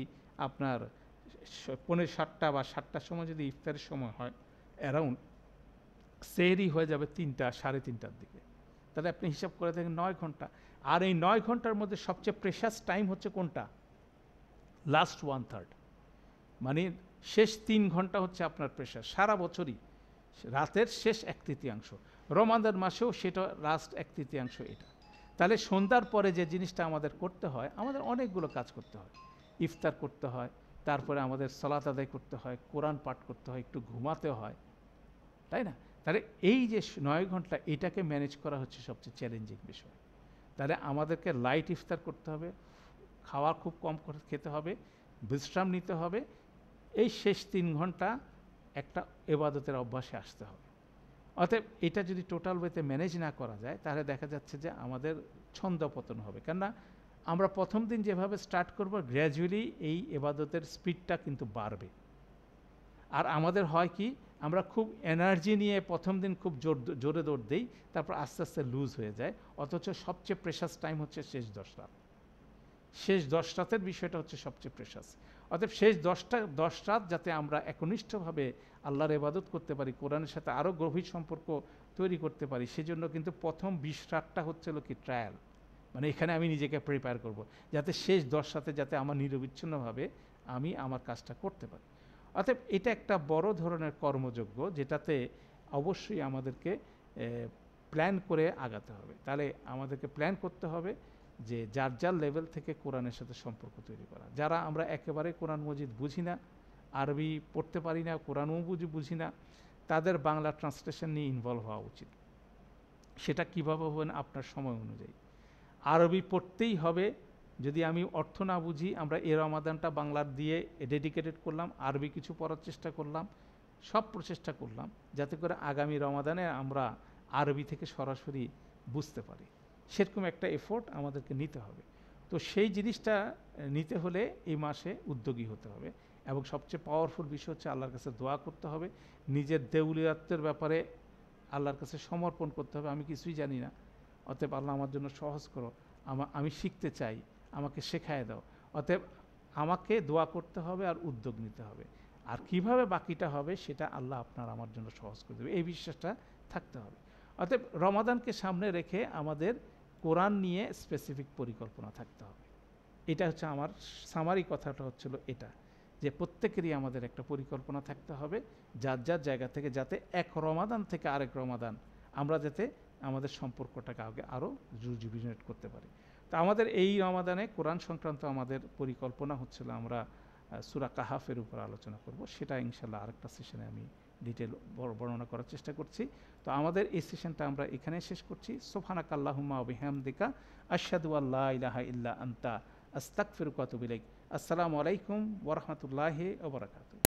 আপনার 7:15 বা 7টার সময় যদি ইফতারের সময় হয়, অ্যারাউন্ড সেহরি হয়ে যাবে 3টা 3:30টার দিকে। তাহলে আপনি হিসাব করে দেখেন 9 ঘন্টা। আর এই 9 ঘন্টার মধ্যে সবচেয়ে প্রেশাস টাইম হচ্ছে কোনটা? লাস্ট 1/3, মানে শেষ 3 ঘন্টা হচ্ছে আপনার প্রেশার সারা বছরই, রাতের শেষ 1/3। রমাদান মাসেও সেটা লাস্ট 1/3 এটা। তাহলে সন্ধ্যার পরে যে জিনিসটা আমাদের করতে হয়, আমাদের অনেকগুলো কাজ করতে হয়। ইফতার করতে হয়, তারপরে আমাদের সালাত আদায় করতে হয়, কোরআন পাঠ করতে হয়, একটু ঘুমাতে হয়, তাই না? তাহলে এই যে 9 ঘন্টা, এটাকে ম্যানেজ করা হচ্ছে সবচেয়ে চ্যালেঞ্জিং বিষয়। তাহলে আমাদেরকে লাইট ইফতার করতে হবে, খাওয়া খুব কম করে খেতে হবে, বিশ্রাম নিতে হবে, এই শেষ 3 ঘন্টা একটা ইবাদতের অভ্যাসে আসতে হবে। অতএব এটা যদি টোটাল ওয়েতে ম্যানেজ না করা যায় তাহলে দেখা যাচ্ছে যে আমাদের ছন্দপতন হবে। কেননা আমরা প্রথম দিন যেভাবে স্টার্ট করব, গ্র্যাজুয়ালি এই ইবাদতের স্পিডটা কিন্তু বাড়বে। আর আমাদের হয় কি, আমরা খুব এনার্জি নিয়ে প্রথম দিন খুব জোরে দৌড় দিই, তারপর আস্তে আস্তে লুজ হয়ে যায়। অথচ সবচেয়ে প্রেশাস টাইম হচ্ছে শেষ 10 রাত। শেষ 10 রাতের বিষয়টা হচ্ছে সবচেয়ে প্রেশাস। অতএব শেষ 10 রাত যাতে আমরা একনিষ্ঠভাবে আল্লাহর ইবাদত করতে পারি, কোরআনের সাথে আরও গভীর সম্পর্ক তৈরি করতে পারি, সেজন্য কিন্তু প্রথম 20 রাতটা হচ্ছিল কি ট্রায়াল। মানে এখানে আমি নিজেকে প্রিপেয়ার করব, যাতে শেষ 10 রাতে যাতে আমার নিরবিচ্ছিন্নভাবে আমি আমার কাজটা করতে পারি। অতএব এটা একটা বড় ধরনের কর্মযজ্ঞ, যেটাতে অবশ্যই আমাদেরকে প্ল্যান করে আগাতে হবে। তাহলে আমাদেরকে প্ল্যান করতে হবে যে যার যার লেভেল থেকে কোরআনের সাথে সম্পর্ক তৈরি করা। যারা আমরা একেবারে কোরআন মজিদ বুঝি না, আরবি পড়তে পারি না, কোরআনও বুঝি না, তাদের বাংলা ট্রান্সলেশন নিয়ে ইনভলভ হওয়া উচিত। সেটা কীভাবে হবে না, আপনার সময় অনুযায়ী। আরবি পড়তেই হবে, যদি আমি অর্থ না বুঝি, আমরা এই রমাদানটা বাংলার দিয়ে ডেডিকেটেড করলাম, আরবি কিছু পড়ার চেষ্টা করলাম, সব প্রচেষ্টা করলাম যাতে করে আগামী রমাদানে আমরা আরবি থেকে সরাসরি বুঝতে পারি। সেরকম একটা এফোর্ট আমাদেরকে নিতে হবে। তো সেই জিনিসটা নিতে হলে এই মাসে উদ্যোগী হতে হবে, এবং সবচেয়ে পাওয়ারফুল বিষয় হচ্ছে আল্লাহর কাছে দোয়া করতে হবে, নিজের দেউলিয়াত্বের ব্যাপারে আল্লাহর কাছে সমর্পণ করতে হবে। আমি কিছুই জানি না, অতএব আল্লাহ আমার জন্য সহজ করো, আমি শিখতে চাই, আমাকে শেখায় দাও। অতএব আমাকে দোয়া করতে হবে আর উদ্যোগ নিতে হবে, আর কিভাবে বাকিটা হবে সেটা আল্লাহ আপনার আমার জন্য সহজ করে দেবে, এই বিশ্বাসটা থাকতে হবে। অতএব রমাদানকে সামনে রেখে আমাদের কোরআন নিয়ে স্পেসিফিক পরিকল্পনা থাকতে হবে। এটা হচ্ছে আমার সামারি কথাটা হচ্ছিল এটা, যে প্রত্যেকেরই আমাদের একটা পরিকল্পনা থাকতে হবে যার যার জায়গা থেকে, যাতে এক রমাদান থেকে আরেক রমাদান আমরা যাতে আমাদের সম্পর্কটাকে আরও রিজুভিনেট করতে পারি। তো আমাদের এই রমাদানে কোরআন সংক্রান্ত আমাদের পরিকল্পনা হচ্ছিল আমরা সূরা কাহাফের উপর আলোচনা করব, সেটা ইনশাল্লাহ আরেকটা সেশনে আমি ডিটেল বর্ণনা করার চেষ্টা করছি। তো আমাদের এই সেশনটা আমরা এখানে শেষ করছি। সুবহানাকা আল্লাহুম্মা ওয়া বিহামদিকা আশহাদু আল্লা ইলাহা ইল্লা আনতা আস্তাগফিরুকা ওয়া আতুবু ইলাইক। আসসালামু আলাইকুম ওয়া রাহমাতুল্লাহি ওয়া বারাকাতুহু।